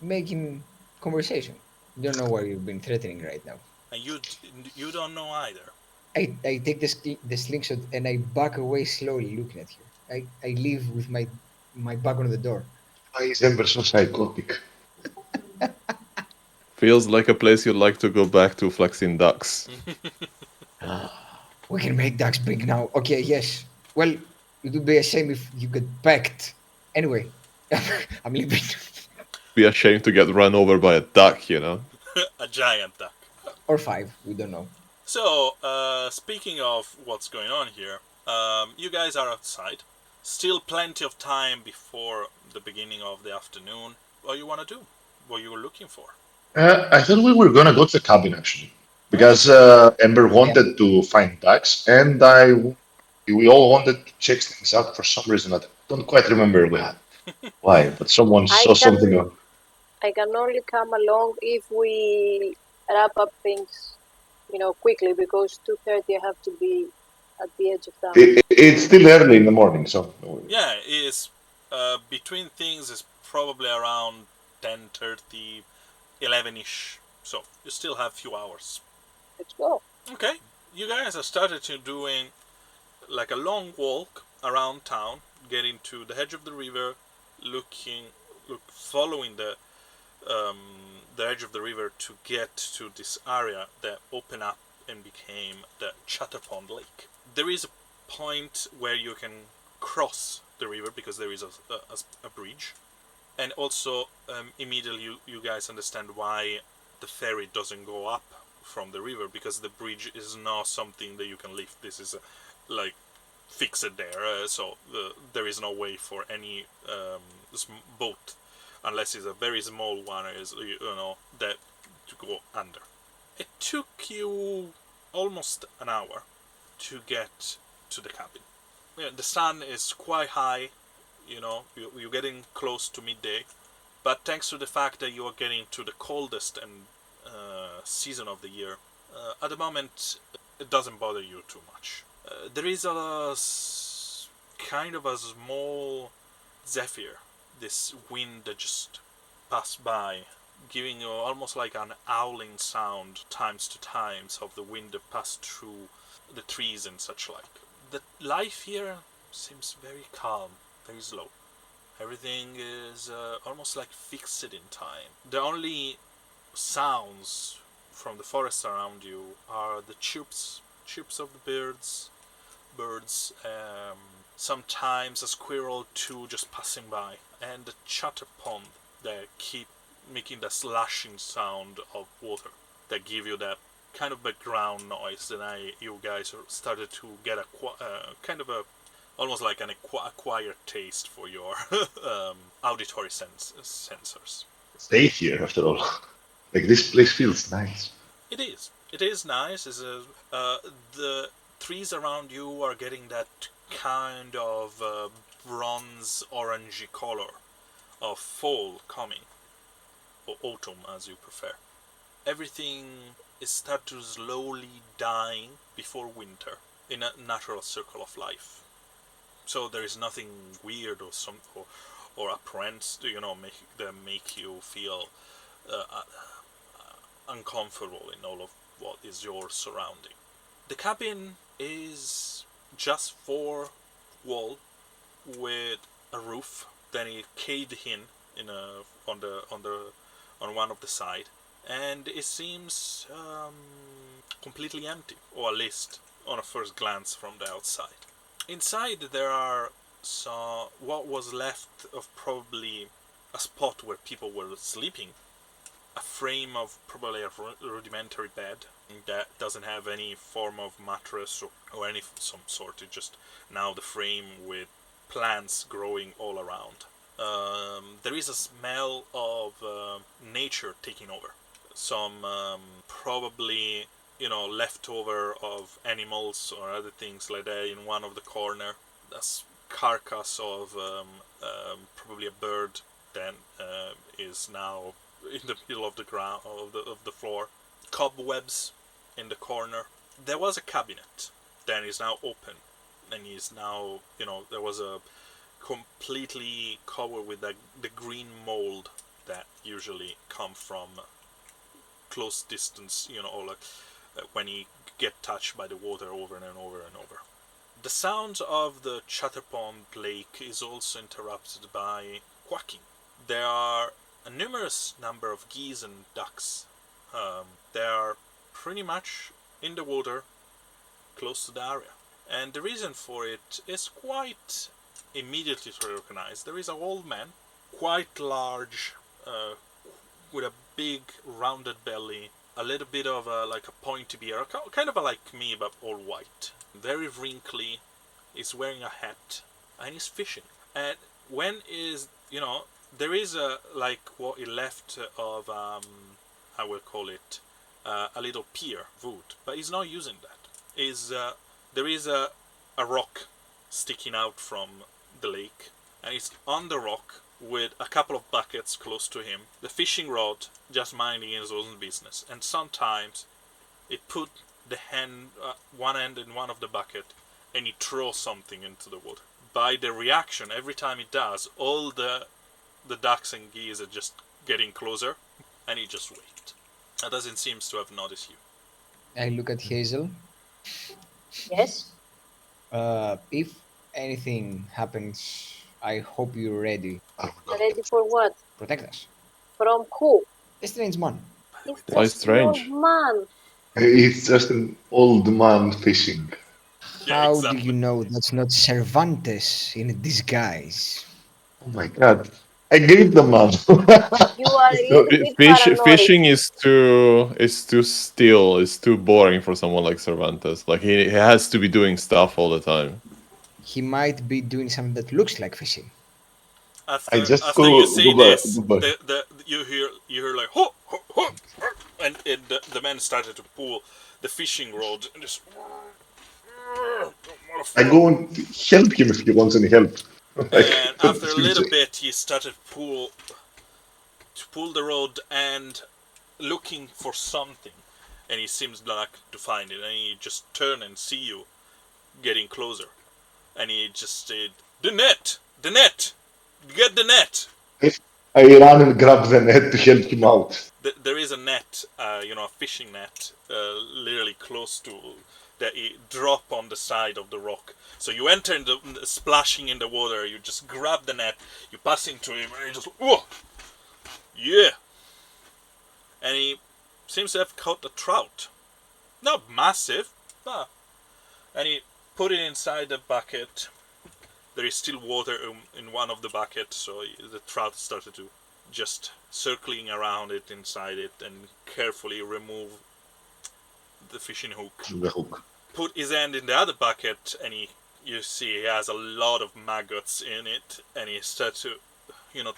making conversation. You don't know why you've been threatening right now. And you don't know either. I take the slingshot and I back away slowly, looking at her. I leave with my back on the door. Why is Ember so psychotic? Feels like a place you'd like to go back to flexing ducks. We can make ducks big now. Okay, yes. Well, it would be a shame if you get packed. Anyway, I'm leaving. Be ashamed to get run over by a duck, you know? A giant duck. Or 5, we don't know. So, speaking of what's going on here, you guys are outside. Still plenty of time before the beginning of the afternoon. What you want to do? What you were looking for? I thought we were gonna go to the cabin actually, because Ember wanted to find ducks, and we all wanted to check things out for some reason. I don't quite remember why, but someone saw something. I can only come along if we wrap up things, quickly, because 2:30 I have to be at the edge of town. It's still early in the morning, so Yeah, it's between things is probably around 10:30, 11ish. So you still have a few hours. Let's go. Okay, you guys have started to doing like a long walk around town, getting to the edge of the river, following the edge of the river to get to this area that opened up and became the Chatterpond Lake. There is a point where you can cross the river because there is a bridge, and also immediately you guys understand why the ferry doesn't go up from the river, because the bridge is not something that you can lift. This is like fixed there, so there is no way for any boat, unless it's a very small one, that to go under. It took you almost an hour to get to the cabin. Yeah, the sun is quite high, you're getting close to midday, but thanks to the fact that you are getting to the coldest and season of the year, at the moment it doesn't bother you too much. There is kind of a small zephyr, this wind that just passed by, giving you almost like an howling sound times to times of the wind that passed through the trees and such like. The life here seems very calm, very slow. Everything is almost like fixed in time. The only sounds from the forest around you are the chirps chirps of the birds, sometimes a squirrel or two just passing by, and the chatter pond that keep making the slashing sound of water that give you that kind of background noise that you guys are started to get a kind of a almost like an acquired taste for your auditory sensors. Stay here after all. Like this place feels nice. It is. It is nice. The trees around you are getting that kind of bronze orangey color of fall coming, or autumn as you prefer. Everything is start to slowly dying before winter in a natural circle of life. So there is nothing weird or apparent, make you feel uncomfortable in all of what is your surrounding. The cabin is just 4 wall with a roof. Then it caved in on one of the side, and it seems completely empty, or at least on a first glance from the outside. Inside there are what was left of probably a spot where people were sleeping. A frame of probably a rudimentary bed that doesn't have any form of mattress or any some sort. It's just now the frame with plants growing all around. There is a smell of nature taking over. Some probably leftover of animals or other things like that in one of the corner. That's carcass of probably a bird that is now in the middle of the ground of the floor. Cobwebs in the corner. There was a cabinet that is now open, and is now there was a completely covered with the green mold that usually come from close distance, or like when you get touched by the water over and over and over. The sound of the Chatterpond Lake is also interrupted by quacking. There are a numerous number of geese and ducks. They are pretty much in the water, close to the area. And the reason for it is quite immediately to recognize. There is an old man, quite large, with a big rounded belly, a little bit of like a pointy beard, kind of like me but all white. Very wrinkly, he's wearing a hat, and he's fishing. And when is, there is a, like what he left of, I will call it, a little pier, wood, but he's not using that. There is a rock sticking out from the lake, and he's on the rock with a couple of buckets close to him, the fishing rod just minding his own business, and sometimes he put the hand, one end in one of the bucket, and he throws something into the water. By the reaction, every time he does, all the ducks and geese are just getting closer, and he just waits. That doesn't seem to have noticed you. I look at Hazel. Yes. If anything happens, I hope you're ready. Oh, God. Ready for what? Protect us. From who? A strange man. It's Why just strange? an old man. It's just an old man fishing. Yeah, How exactly. do you know that's not Cervantes in disguise? Oh my God. I gave the man. You are a No, little bit paranoid. fishing is too still. It's too boring for someone like Cervantes. Like he has to be doing stuff all the time. He might be doing something that looks like fishing. I just After go- you say go by- this, go by. you hear like ho ho ho, and the man started to pull the fishing rod and just. I go and help him if he wants any help. And after a little bit, he started to pull the rod and looking for something, and he seems like to find it, and he just turn and see you getting closer, and he just said, the net, get the net. I run and grab the net to help him out. There is a net, a fishing net, literally close to that you drop on the side of the rock. So you enter in the splashing in the water. You just grab the net, you pass into him, and he just yeah. And he seems to have caught a trout. Not massive, Ah. And he put it inside the bucket. There is still water in one of the buckets, so the trout started to just circling around it, inside it, and carefully remove the fishing hook. The hook. Put his hand in the other bucket, and you see he has a lot of maggots in it, and he starts to,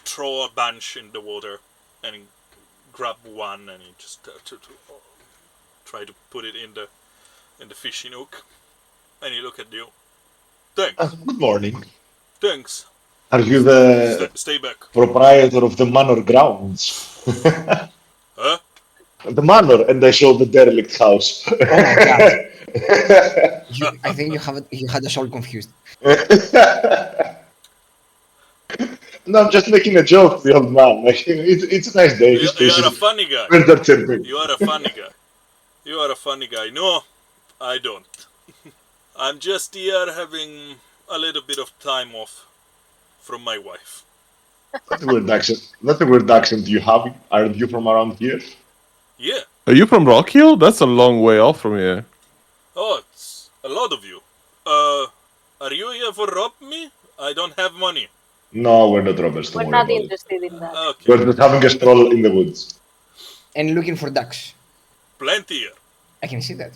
throw a bunch in the water, and he grab one, and he just try to put it in the fishing hook, and he look at you. Thanks. Good morning. Thanks. Are you the Stay back. proprietor of the manor grounds? Huh? The manor, and I show the derelict house. Oh my god. I think you had us all confused. No, I'm just making a joke, the old man. Like, it's a nice day. You He's are a fishing. funny guy. We're not tempting. You are a funny guy. You are a funny guy. No, I don't. I'm just here having a little bit of time off from my wife. That's a weird accent. That's a weird accent you have. Aren't you from around here? Yeah. Are you from Rock Hill? That's a long way off from here. Oh, it's a lot of you. Are you here for rob me? I don't have money. No, we're not robbers. We're Don't worry not about it. interested in that. Okay. We're just having a stroll in the woods. And looking for ducks. Plenty here. I can see that.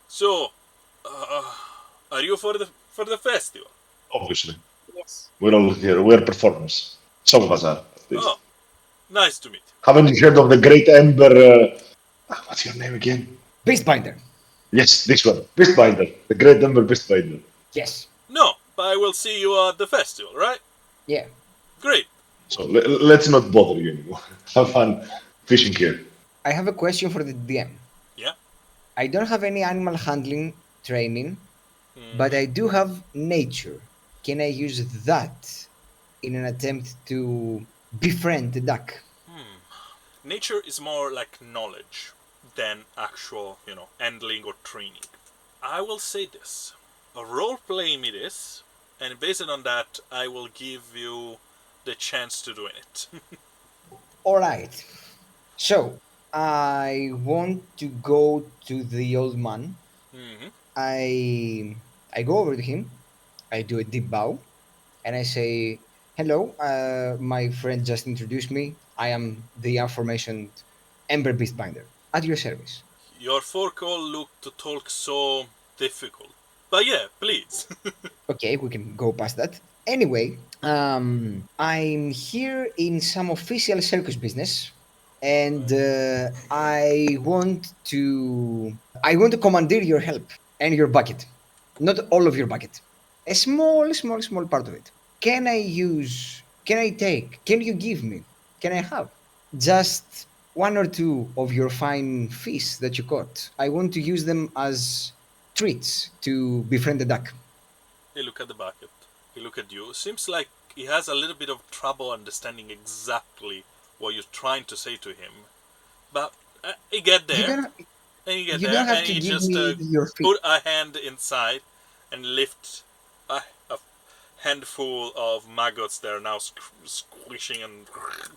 So, are you for the festival? Obviously, Yes. we're all here. We're performers. Some of us are. At least. Oh, nice to meet you. Haven't you heard of the Great Ember? What's your name again? Beastbinder. Yes, this one. Beastbinder. The Great Ember Beastbinder. Yes. No, but I will see you at the festival, right? Yeah. Great. So let's not bother you anymore. Have fun fishing here. I have a question for the DM. Yeah. I don't have any animal handling training, Hmm. but I do have nature. Can I use that in an attempt to befriend the duck? Nature is more like knowledge than actual, handling or training. I will say this. Role play me this, and based on that, I will give you the chance to do it. All right. So I want to go to the old man. Hmm. I go over to him. I do a deep bow, and I say, "Hello, my friend just introduced me. I am the aforementioned Ember Beastbinder at your service." Your forecall looked to talk so difficult. But yeah, please. Okay, we can go past that. Anyway, I'm here in some official circus business, and I want to commandeer your help and your bucket, not all of your bucket, a small part of it. Can you give me? Can I have just one or two of your fine fish that you caught? I want to use them as treats to befriend the duck. He look at the bucket. He look at you. Seems like he has a little bit of trouble understanding exactly what you're trying to say to him. But he get there, and he get you there, don't have and to he give just me your feet. put a hand inside and lift a handful of maggots that are now squishing and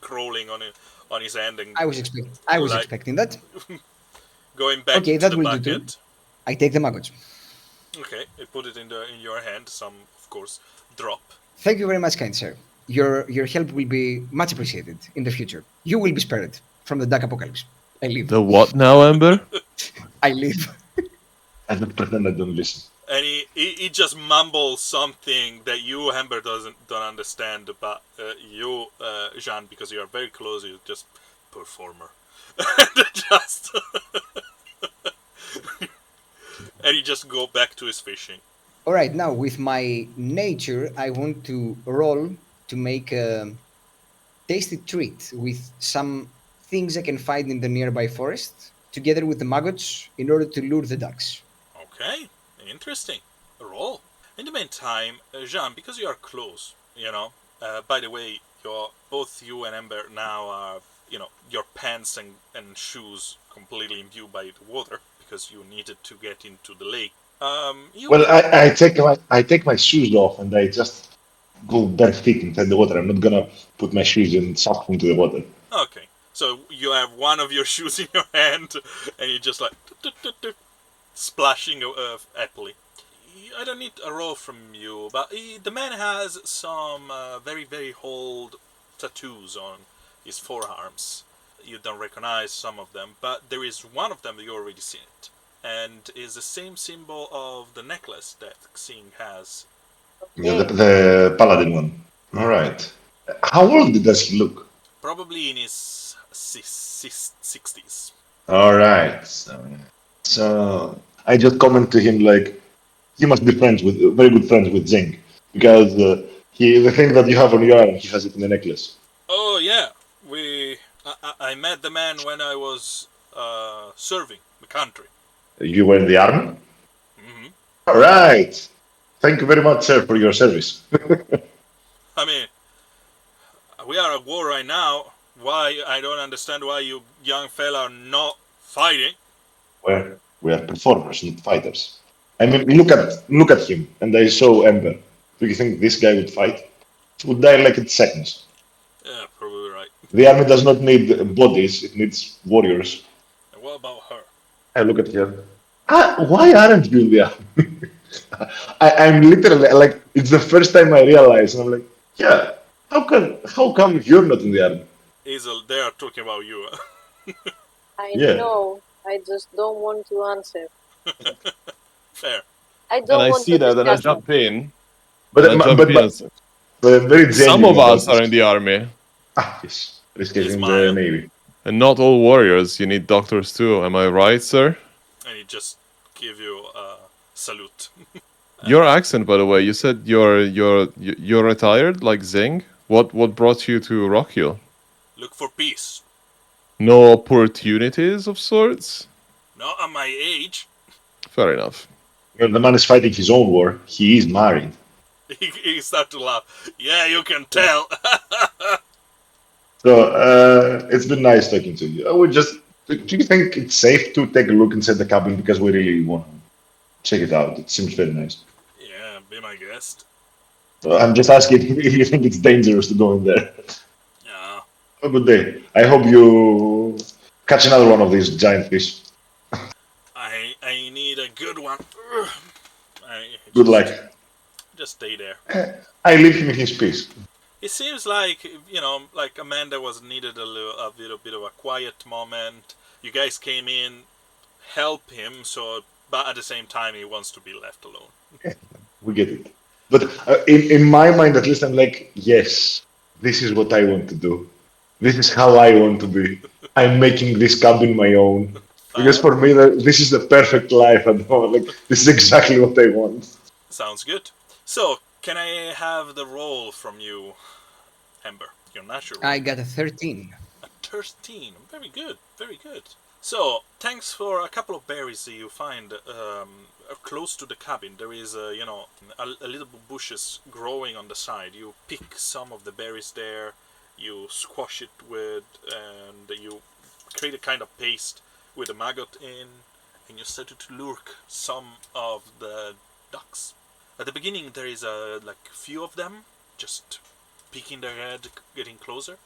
crawling on his hand and I was expecting that. going back Okay, to that the will do too. bucket. I take the maggots. Okay, he put it in your hand. Some, of course, drop. Thank you very much, kind sir. Your help will be much appreciated in the future. You will be spared from the duck apocalypse. I leave. The what now, Ember? I leave. I don't pretend I don't listen. And he just mumbles something that you, Amber, don't understand. But you, Jean, because you are very close, you're just performer. Just and he just go back to his fishing. All right, now with my nature, I want to roll to make a tasty treat with some things I can find in the nearby forest, together with the maggots, in order to lure the ducks. Okay, interesting. Roll. In the meantime, Jean, because you are close, by the way, both you and Ember now are, your pants and shoes completely imbued by the water because you needed to get into the lake. Well, I take my shoes off and I just go bare feet inside the water. I'm not gonna put my shoes and sock into the water. Okay, so you have one of your shoes in your hand, and you just like splashing happily. I don't need a roll from you, but the man has some very, very old tattoos on his forearms. You don't recognize some of them, but there is one of them that you already seen it, and is the same symbol of the necklace that Xing has. Yeah, the paladin one. All right. How old does he look? Probably in his 60s. All right. So I just comment to him like, you must be friends with very good friends with Zing because the thing that you have on your arm, he has it in the necklace. Oh yeah, I met the man when I was serving the country. You were in the army. Hmm. All right. Thank you very much, sir, for your service. I mean, we are at war right now. Why? I don't understand why you young fella are not fighting. We are performers, not fighters. I mean, look at him, and I saw Ember. Do you think this guy would fight? He would die like in seconds. Yeah, probably right. The army does not need bodies; it needs warriors. And what about her? I look at her. Why aren't you in the army? I'm literally like, it's the first time I realize, and I'm like, yeah. How come you're not in the army? Hazel, they are talking about you. I Yeah. know. I just don't want to answer. Fair. I And don't I want see to that, and I discuss jump in. But and I jump in. very Some genuine of us about are this. in the army, Yes, escaping the smile. navy. and not all warriors. You need doctors too. Am I right, sir? And he just give you a salute. Your accent, by the way, you said you're retired, like Zing. What brought you to Rockhill? Look for peace. No opportunities of sorts. Not at my age. Fair enough. When the man is fighting his own war, he is married. He start to laugh. Yeah, you can tell. So it's been nice talking to you. I would just. Do you think it's safe to take a look inside the cabin because we really want to check it out? It seems very nice. Yeah, be my guest. So I'm just asking if you think it's dangerous to go in there. Yeah. Have a good day. I hope you catch another one of these giant fish. I need a good one. Good luck. Just stay there. I leave him in his peace. It seems like, like Amanda was needed a little bit of a quiet moment. You guys came in, help him, but at the same time he wants to be left alone. We get it. But in my mind, at least, I'm like, yes, this is what I want to do. This is how I want to be. I'm making this cabin my own. Because for me, this is the perfect life. Like, this is exactly what I want. Sounds good. So, can I have the roll from you, Ember? Your natural. I got a 13. A 13. Very good. Very good. So, thanks for a couple of berries that you find close to the cabin. There is, a little bushes growing on the side. You pick some of the berries there, you squash it and you create a kind of paste with a maggot in, and you start to lurk some of the ducks. At the beginning, there is a few of them just peeking their head, getting closer,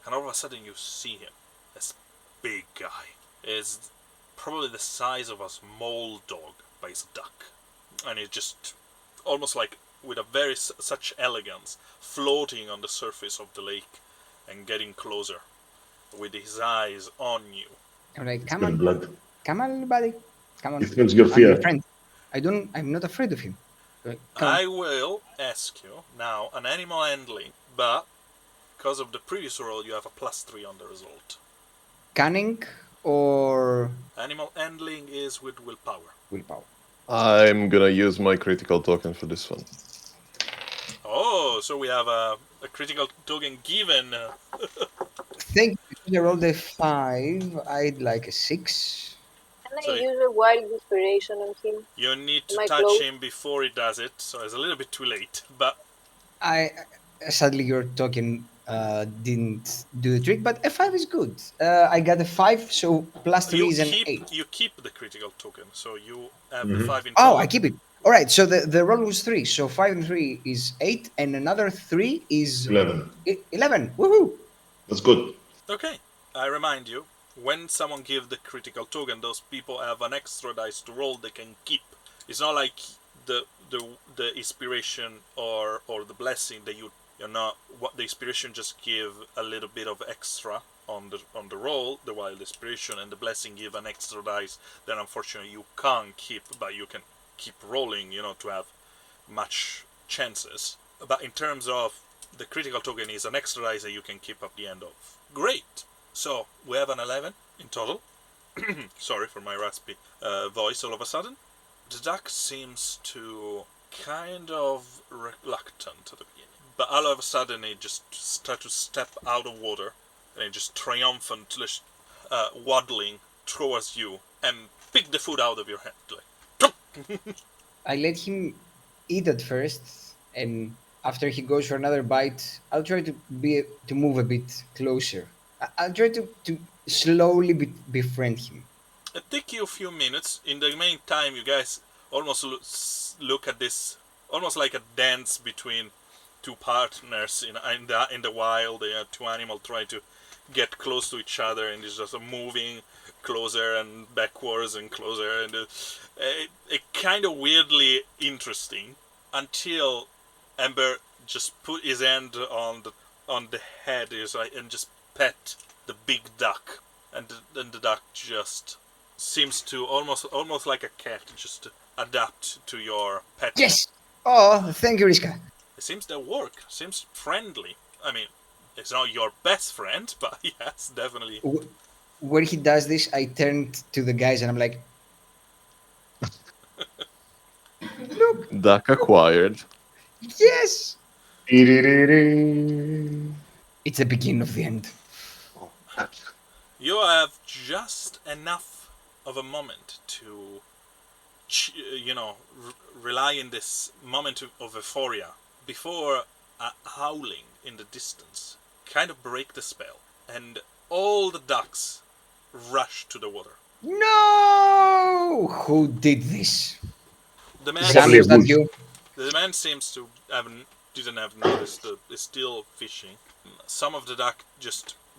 and all of a sudden you see him. This big guy is probably the size of a small dog, but he's a duck, and he's just almost like with a such elegance, floating on the surface of the lake and getting closer, with his eyes on you. I'm like, It's come been on, blood. come on, buddy, come on. It feels your I'm fear. your friend. I'm not afraid of him. Like, come on. I will ask you now an animal handling, but because of the previous roll, you have a +3 on the result. Cunning or Animal handling is with willpower. willpower? I'm gonna use my critical token for this one. Oh, so we have a critical token given. Thank you. I rolled a 5. I'd like a 6. Can I Sorry. use a wild inspiration on him? You need to Am I touch close? him before he does it, so it's a little bit too late. But Sadly, your token didn't do the trick, but a 5 is good. I got a 5, so +3 you is an keep 8. you keep the critical token, so you have Mhm. the 5 in Oh, total. I keep it. All right, so the roll was 3. So 5 and 3 is 8, and another 3 is 11. 11. Woohoo! That's good. Okay, I remind you, when someone gives the critical token, those people have an extra dice to roll they can keep. It's not like the inspiration or the blessing that you're not. What the inspiration just give a little bit of extra on the roll, the while the inspiration and the blessing give an extra dice that unfortunately you can't keep, but you can keep rolling, to have much chances. But in terms of the critical token is an extra dice that you can keep at the end of. Great. So we have an 11 in total. Sorry for my raspy voice all of a sudden. The duck seems to kind of reluctant at the beginning, but all of a sudden it just starts to step out of water and it just triumphantly waddling towards you and pick the food out of your hand. Like, I let him eat at first, and after he goes for another bite, I'll try to move a bit closer. I'll try to slowly befriend him. it take you a few minutes. In the meantime, you guys almost look at this, almost like a dance between two partners in the wild. Two animals trying to get close to each other, and it's just moving closer and backwards and closer, and it kind of weirdly interesting until Ember just put his hand on the head and just pet the big duck, and then the duck just seems to almost like a cat just adapt to your pet. Yes! Oh, thank you, Riska. It seems to work. Seems friendly. I mean, it's not your best friend, but yes, definitely. When he does this, I turn to the guys and I'm like, look, Duck acquired. yes! Dee-dee-dee-dee. It's the beginning of the end. You have just enough of a moment to, rely in this moment of euphoria before a howling in the distance kind of break the spell, and all the ducks rush to the water. No! Who did this? The man, Sam, Probably a is that wolf. you? the man seems to didn't have noticed that it's still fishing. Some of the duck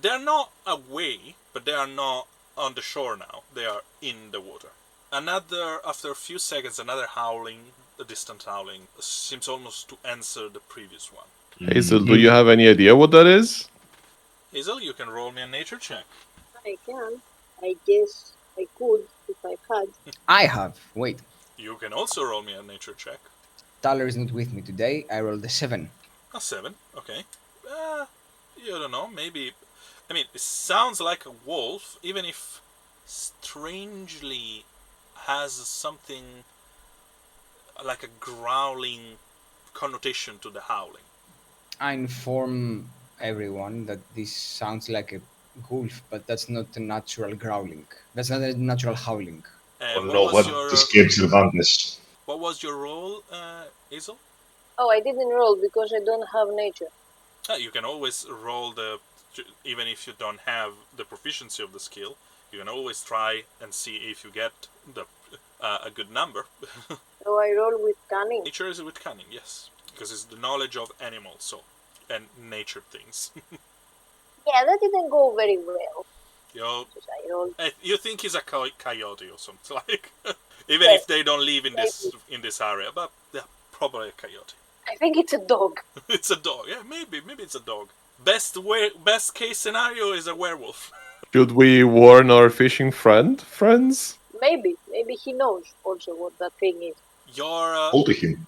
they're not away, but they are not on the shore now. They are in the water. After a few seconds, another howling, a distant howling, seems almost to answer the previous one. Hazel, do you have any idea what that is? Hazel, you can roll me a nature check. I can. I guess I could if I had. I have. Wait. You can also roll me a nature check. Tyler is not with me today. I rolled a 7. A 7, okay. You don't know, maybe. I mean, it sounds like a wolf, even if strangely has something like a growling connotation to the howling. I inform everyone that this sounds like a wolf, but that's not a natural growling. That's not a natural howling. Oh no, what escapes Cervantes? What was your role, Hazel? Oh, I didn't roll because I don't have nature. You can always roll even if you don't have the proficiency of the skill. You can always try and see if you get a good number. So I roll with cunning. Nature is with cunning, yes, because it's the knowledge of animals, and nature things. Yeah, that didn't go very well. You Because I rolled. you think he's a coyote or something like, even if they don't live in this area, but they're probably a coyote. I think it's a dog. It's a dog, yeah, maybe it's a dog. Best case scenario is a werewolf. Should we warn our fishing friends? Maybe he knows also what that thing is. Your Hold to him.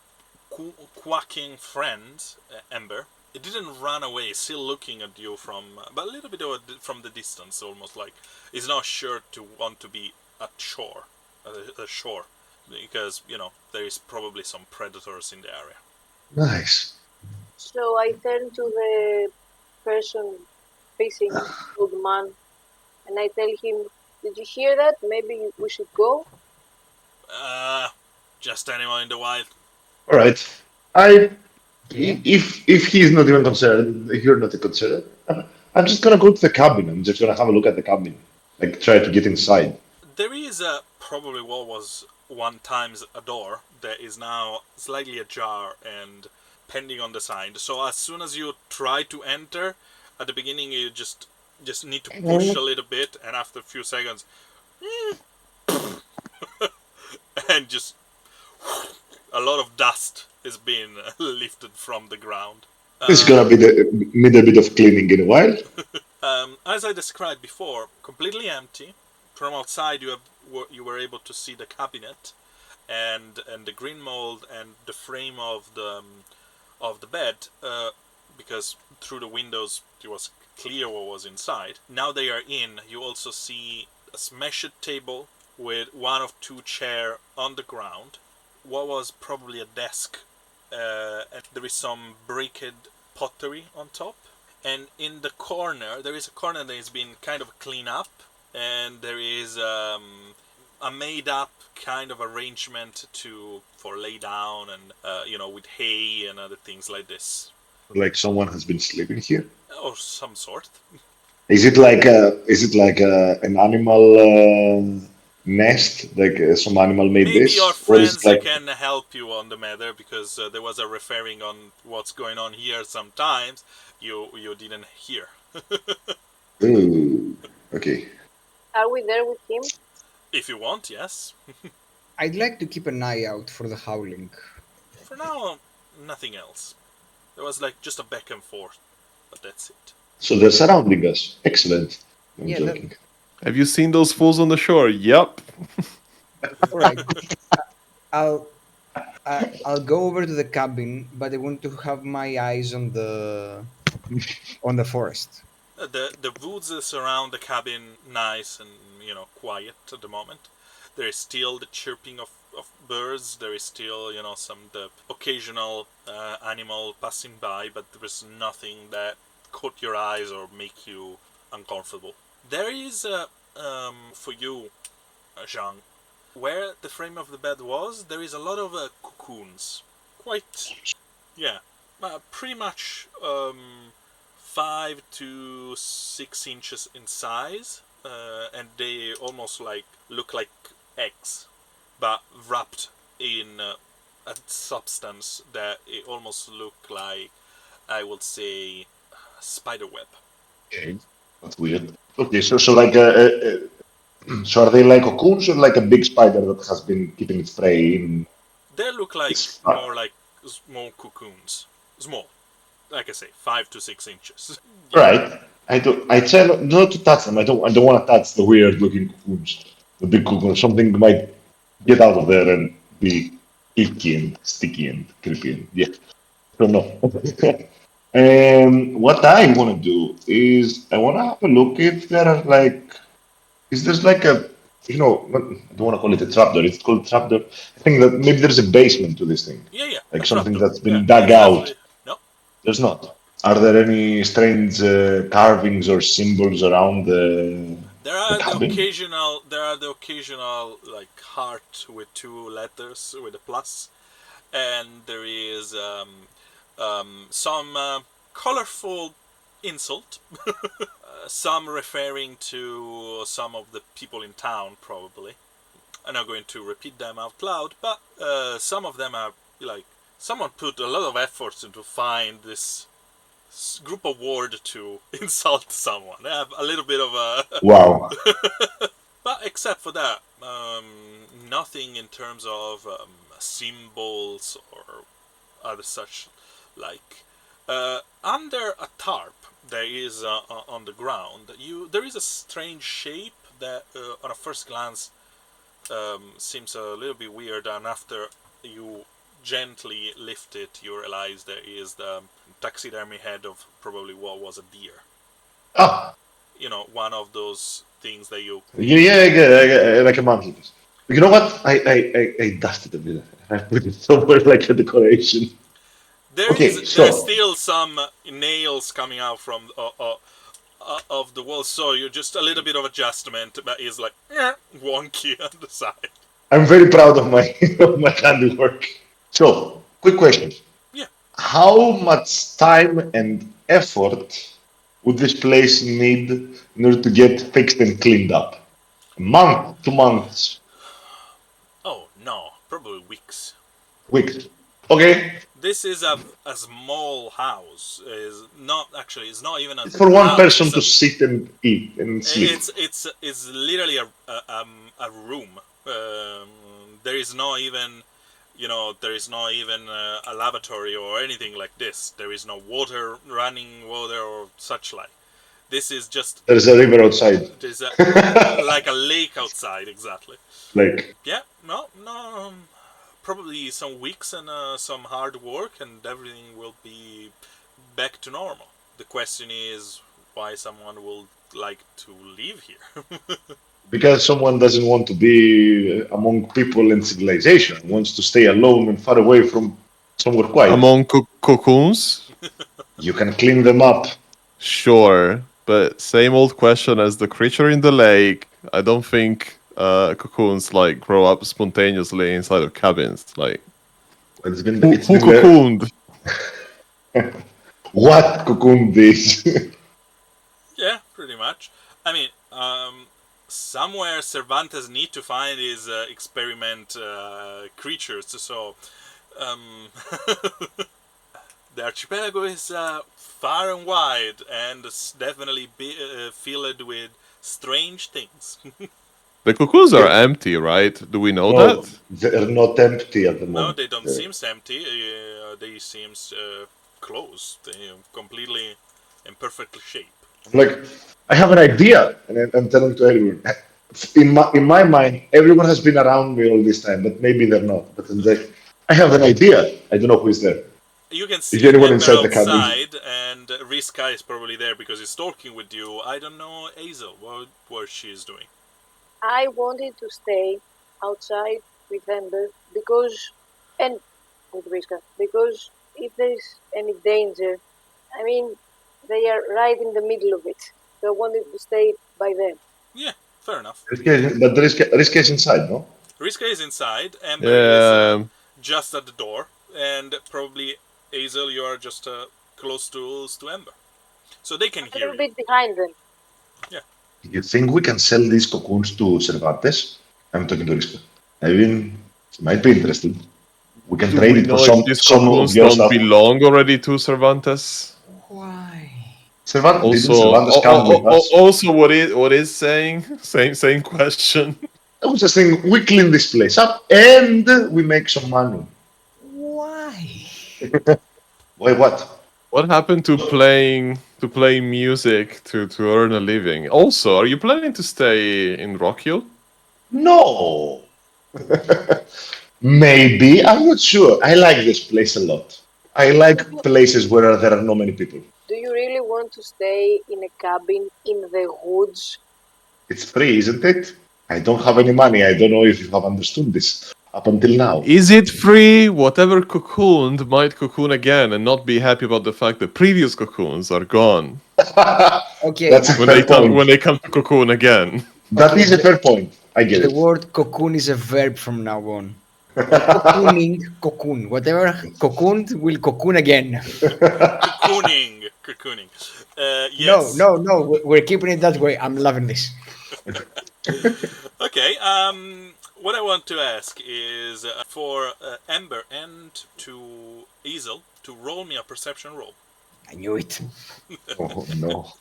quacking friend, Ember, it didn't run away, it's still looking at you but a little bit from the distance, almost like it's not sure to want to be at shore, because, there is probably some predators in the area. Nice. So I turn to the person facing old man, and I tell him, "Did you hear that? Maybe we should go." Just animal in the wild. All right. If he's not even concerned, if you're not concerned, I'm just gonna go to the cabin. I'm just gonna have a look at the cabin, like try to get inside. There is probably what was one times a door that is now slightly ajar and pending on the side. So as soon as you try to enter, at the beginning you just Just need to push a little bit, and after a few seconds, and just a lot of dust is being lifted from the ground. It's gonna need a bit of cleaning in a while. As I described before, completely empty. From outside, you were able to see the cabinet and the green mold and the frame of the bed, because through the windows it was clear what was inside. Now they are in. You also see a smashed table with one of two chairs on the ground. What was probably a desk, and there is some bricked pottery on top. And in the corner, there is a corner that has been kind of cleaned up, and there is a made-up kind of arrangement for lay down and with hay and other things like this, Like someone has been sleeping here. or some sort. Is it like an animal nest? Like some animal made Maybe this, your or is friends it like? can help you on the matter, because there was a referring on what's going on here. Sometimes you didn't hear. Ooh, okay. Are we there with him? If you want, yes. I'd like to keep an eye out for the howling. For now, nothing else. There was like just a back and forth, but that's it. So they're surrounding us. Excellent. I'm Yeah, joking. Have you seen those fools on the shore? Yup. All right. I'll go over to the cabin, but I want to have my eyes on the forest. The woods surround the cabin nice and quiet at the moment. There is still the chirping of birds. There is still the occasional animal passing by, but there is nothing that caught your eyes or make you uncomfortable. There is for you, Jean, where the frame of the bed was. There is a lot of cocoons. Quite, yeah, pretty much 5 to 6 inches in size, and they almost look like eggs, but wrapped in a substance that it almost look like, I would say, spider web. Okay, that's weird. Okay, so so are they like cocoons or like a big spider that has been keeping its prey in? They look like It's more like small cocoons. Small, like I say, 5 to 6 inches. Right. I try not to touch them. I don't want to touch the weird looking cocoons, the big cocoons. Something might get out of there and be icky and sticky and creepy. And yeah, don't know. What I want to do is I want to have a look if there are is there's like a, I don't want to call it a trapdoor. It's called trapdoor. I think that maybe there's a basement to this thing, Yeah, like a something trapdoor. that's been Yeah, dug it's out. definitely- No, There's not. Are there any strange carvings or symbols around the there are the cabin? occasional like heart with 2 letters with a plus, and there is some colorful insult, some referring to some of the people in town, probably. I'm not going to repeat them out loud, but some of them are like someone put a lot of efforts into find this group of word to insult someone. They have a little bit of a Wow. but except for that, nothing in terms of symbols or other such like. Under a tarp, there is on the ground. There is a strange shape that, on a first glance, seems a little bit weird, and after you gently lift it, you realize there is the taxidermy head of probably what was a deer. Ah, One of those things that you. yeah, like a monkey. You know what? I dusted a bit. I put it somewhere like a decoration. Okay, There's so still some nails coming out from of the wall, so you're just a little bit of adjustment, but it's like wonky on the side. I'm very proud of my of my handiwork. So, quick question. Yeah. How much time and effort would this place need in order to get fixed and cleaned up? A month, 2 months, Oh no, probably weeks. weeks. Okay, This is a small house. Is not actually. It's not even a it's for one house. person It's to sit and eat and sleep. it's literally a room. There is not even, there is not even a lavatory or anything like this. There is no water, running water or such like. This is just There's a river outside. there's a, like a lake outside, exactly. Like, Yeah, no, probably some weeks and some hard work, and everything will be back to normal. The question is why someone will like to live here. because someone doesn't want to be among people and civilization, wants to stay alone and far away from somewhere quiet. Among cocoons? You can clean them up. Sure, but same old question as the creature in the lake. I don't think cocoons like grow up spontaneously inside of cabins. Like It's been who it's been there. cocooned? What cocoon this? Yeah, pretty much. I mean, somewhere Cervantes need to find his experiment creatures. So, um, the archipelago is far and wide, and it's definitely filled with strange things. The cocoons are empty, right? Do we know No, that? they're not empty at the No, moment. they don't seem empty. They seem closed. They are completely in perfect shape. Like, I have an idea, and I'm telling to everyone. In my mind, everyone has been around me all this time, but maybe they're not. But I have an idea. I don't know who is there. You can Is see anyone Ember inside the cabin? outside, and Riska is probably there because he's talking with you. I don't know Hazel, what she's doing. I wanted to stay outside with Ember because, and with Riska, because if there is any danger, I mean, they are right in the middle of it. So I wanted to stay by them. Yeah, fair enough. But Riska is inside, no? Riska is inside, Ember is Yeah. just at the door, and probably Hazel, you are just close to Ember. So they can A hear little you. bit behind them. You think we can sell these cocoons to Cervantes? I'm talking to Riska. I mean, it might be interesting. We can Do trade we it for know if these some of cocoons your don't stuff. belong already to Cervantes? Why? Didn't Also, Cervantes come with us? also, what is saying? Same question. I was just thinking, we clean this place up and we make some money. Why? Why what? What happened to playing music to earn a living? Also, are you planning to stay in Rock Hill? No. Maybe, I'm not sure. I like this place a lot. I like places where there are not many people. Do you really want to stay in a cabin in the woods? It's free, isn't it? I don't have any money. I don't know if you have understood this up until now. Is it free? Whatever cocooned might cocoon again and not be happy about the fact that previous cocoons are gone Okay, That's a when fair they come point. when they come to cocoon again. That is a fair point. I get the it. word cocoon is a verb from now on. Cocooning, cocoon. Whatever cocooned will cocoon again. Cocooning. Yes. No. We're keeping it that way. I'm loving this. Okay. What I want to ask is for Ember and to Hazel to roll me a perception roll. I knew it. Oh no.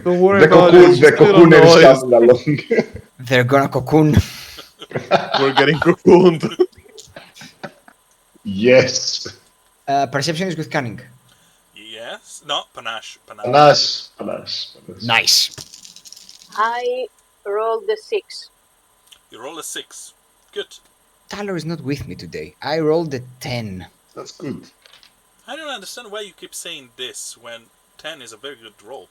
Don't worry The about cocoon, it. the Just a little cocooner is noise. coming along. They're gonna cocoon. We're getting cocooned. Yes. Perception is with cunning. Yes. No, panache. Panache. Nice. I rolled a 6. You roll a 6. Good. Tyler is not with me today. I rolled a 10. That's good. I don't understand why you keep saying this when 10 is a very good roll.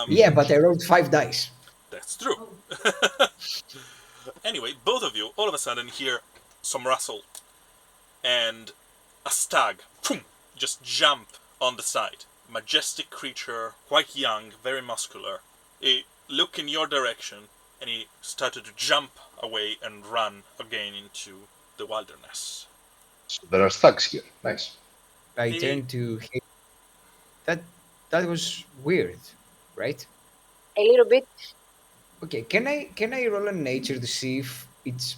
Yeah, but I rolled 5 dice. That's true. Anyway, both of you all of a sudden hear some rustle and a stag just jump on the side. Majestic creature, quite young, very muscular. He looked in your direction and he started to jump away and run again into the wilderness. So there are stags here. Nice. I Hey. turned to him. That was weird, right? A little bit. Okay, can I roll a nature to see if it's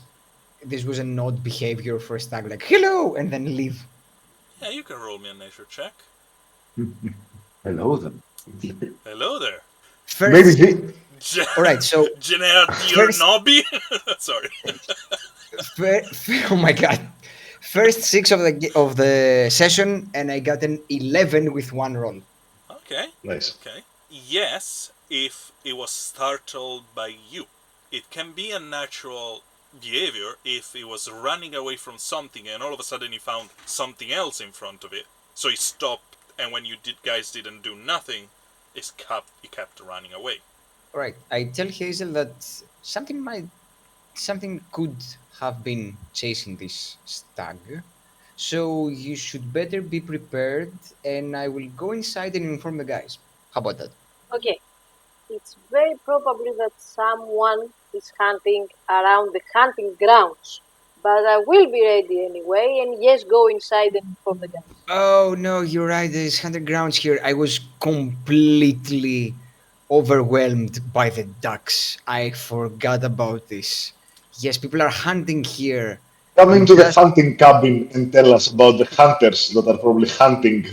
this was an odd behavior for a stag, like hello, and then leave. Yeah, you can roll me a nature check. Hello then. Hello there. Maybe First, he, all right. So General First- Nobby. Sorry. oh my god, first six of the session, and I got an 11 with one roll. Okay. nice. Okay. Yes, if it was startled by you. It can be a natural behavior if it was running away from something and all of a sudden he found something else in front of it. So he stopped, and when you guys didn't do nothing, he kept running away. All right, I tell Hazel that something could have been chasing this stag. So you should better be prepared, and I will go inside and inform the guys. How about that? Okay, it's very probably that someone is hunting around the hunting grounds. But I will be ready anyway, and yes, go inside and inform the guys. Oh no, you're right. There's 100 grounds here. I was completely overwhelmed by the ducks. I forgot about this. Yes, people are hunting here. Come into the Just- hunting cabin and tell us about the hunters that are probably hunting.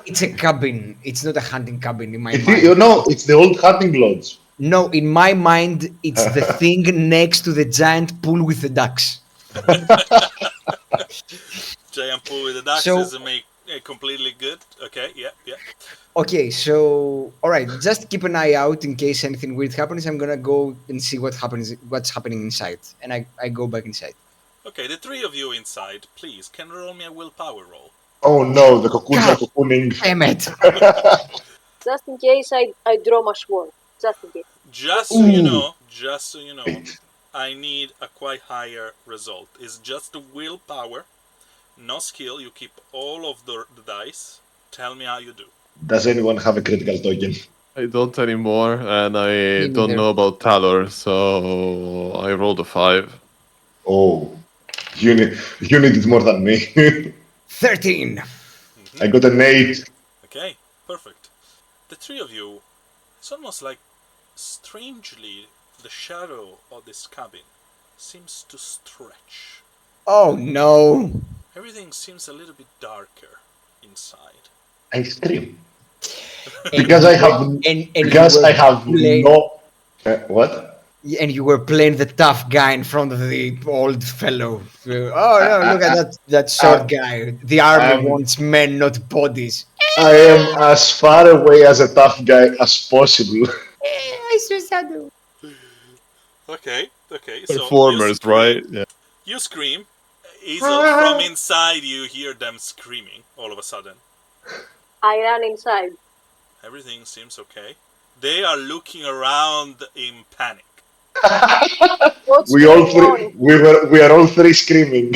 It's a cabin. It's not a hunting cabin in my You mind. know, it's the old hunting lodge. No, in my mind, it's the thing next to the giant pool with the ducks. Giant pool with the ducks So- is completely good. Okay, yeah. Okay, so all right, just keep an eye out in case anything weird happens. I'm gonna go and see what's happening inside, and I go back inside. Okay, the three of you inside, please, can roll me a willpower roll. Oh no, the cocoons are God. cocooning. Damn it! Just in case I draw my sword. Just in case. Just so you Ooh. know, I need a quite higher result. It's just the willpower, no skill. You keep all of the dice. Tell me how you do. Does anyone have a critical token? I don't anymore, and I Me don't neither. know about Talor, so I rolled a 5. Oh, you need it more than me. 13. I got an 8. Okay, perfect. The three of you, it's almost like strangely the shadow of this cabin seems to stretch. Oh no! Everything seems a little bit darker inside. I scream. And Because you I have were- and because you were I have playing- no what? And you were playing the tough guy in front of the old fellow. Oh no! Look at that short guy. The army I'm- wants men, not bodies. I am as far away as a tough guy as possible. I suicidal. Okay. So Performers, right? Yeah. you scream. Isel, from inside you hear them screaming all of a sudden. I run inside. Everything seems okay. They are looking around in panic. What's We all going three on? we are all three screaming.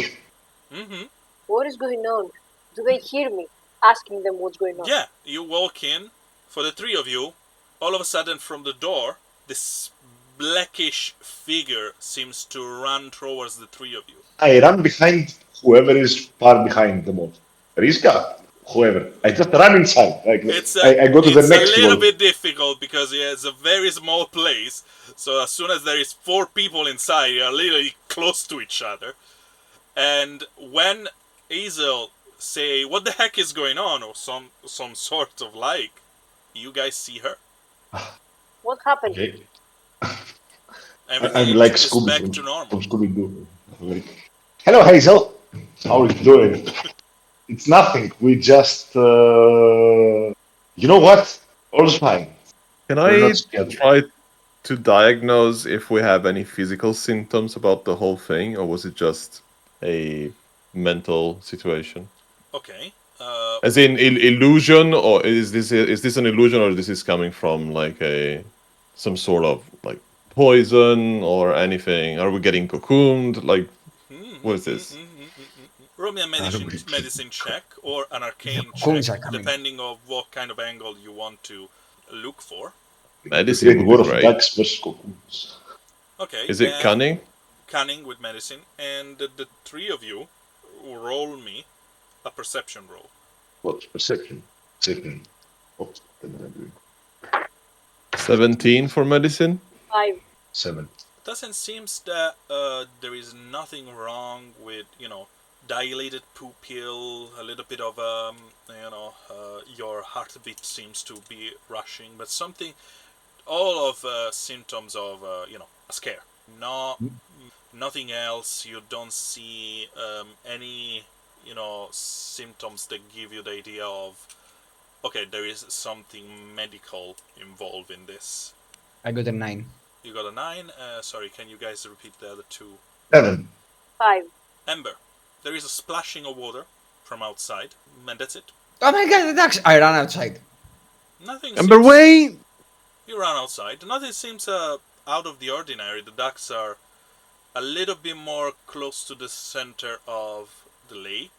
Mm-hmm. What is going on? Do they hear me? Asking them what's going on. Yeah, you walk in. For the three of you, all of a sudden from the door, this blackish figure seems to run towards the three of you. I run behind whoever is far behind the most. Rizka, whoever. I just run inside. Like I go to the next It's a little one. bit difficult because it's a very small place. So as soon as there is 4 people inside, you're literally close to each other. And when Hazel say, "What the heck is going on?" or some sort of like, you guys see her. What happened? Okay. Everything I'm like is Scooby back from, to normal. from Scooby-Doo. Hello, Hazel. How are you doing? It's nothing. We just, you know what? All's fine. Can We're I not scared. try to diagnose if we have any physical symptoms about the whole thing, or was it just a mental situation? Okay. As in illusion, or is this an illusion, or this is coming from like some sort of like poison or anything? Are we getting cocooned? Like, what is this? Roll me a don't medicine check or an arcane cocoons check, are coming. depending on what kind of angle you want to look for. Medicine Great would war be of great. ducks versus cocoons. Okay. Is it cunning? Cunning with medicine, and the three of you roll me a perception roll. What's perception? Second. What am I doing? 17 for medicine. 5. 7. Doesn't seems that there is nothing wrong with dilated pupil, a little bit of your heartbeat seems to be rushing, but something, all of symptoms of a scare. No, nothing else. You don't see any symptoms that give you the idea of okay, there is something medical involved in this. I got a 9. You got a 9. Sorry, can you guys repeat the other two? 7. 5. Ember. There is a splashing of water from outside, and that's it. Oh my god, the ducks! I ran outside. Nothing. Ember, seems, wait! You run outside. Nothing seems out of the ordinary. The ducks are a little bit more close to the center of the lake,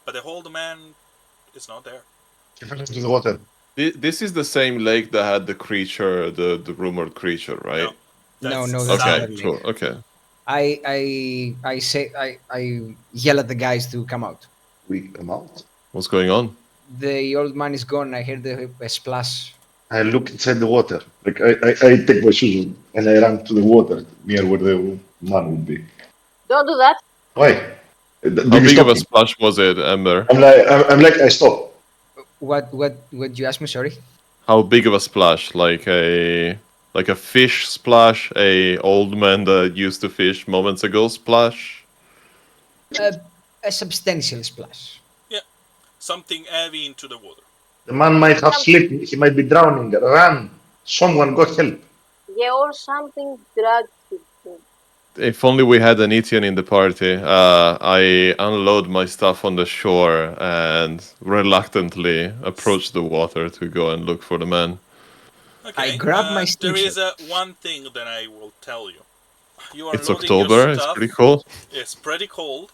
but the old man is not there. He fell into the water. This is the same lake that had the creature, the rumored creature, right? No, That's no, that's Okay, not a lake. cool. Okay. I yell at the guys to come out. We come out. What's going on? The old man is gone. I heard a splash. I look inside the water. Like I take my shoes and I run to the water near where the man would be. Don't do that. Why? Do How you big stop of a me? splash was it, Ember? I'm like I stop. What you ask me? Sorry. How big of a splash? Like a fish splash? A old man that used to fish moments ago splash? A substantial splash. Yeah, something heavy into the water. The man might have slipped. He might be drowning. Run! Someone go help. Yeah, or something dragged him. If only we had an Etienne in the party. I unload my stuff on the shore and reluctantly approach the water to go and look for the man. Okay, I grab my there steam is one thing that I will tell you. You are It's loading October, your it's stuff. pretty cold. It's pretty cold.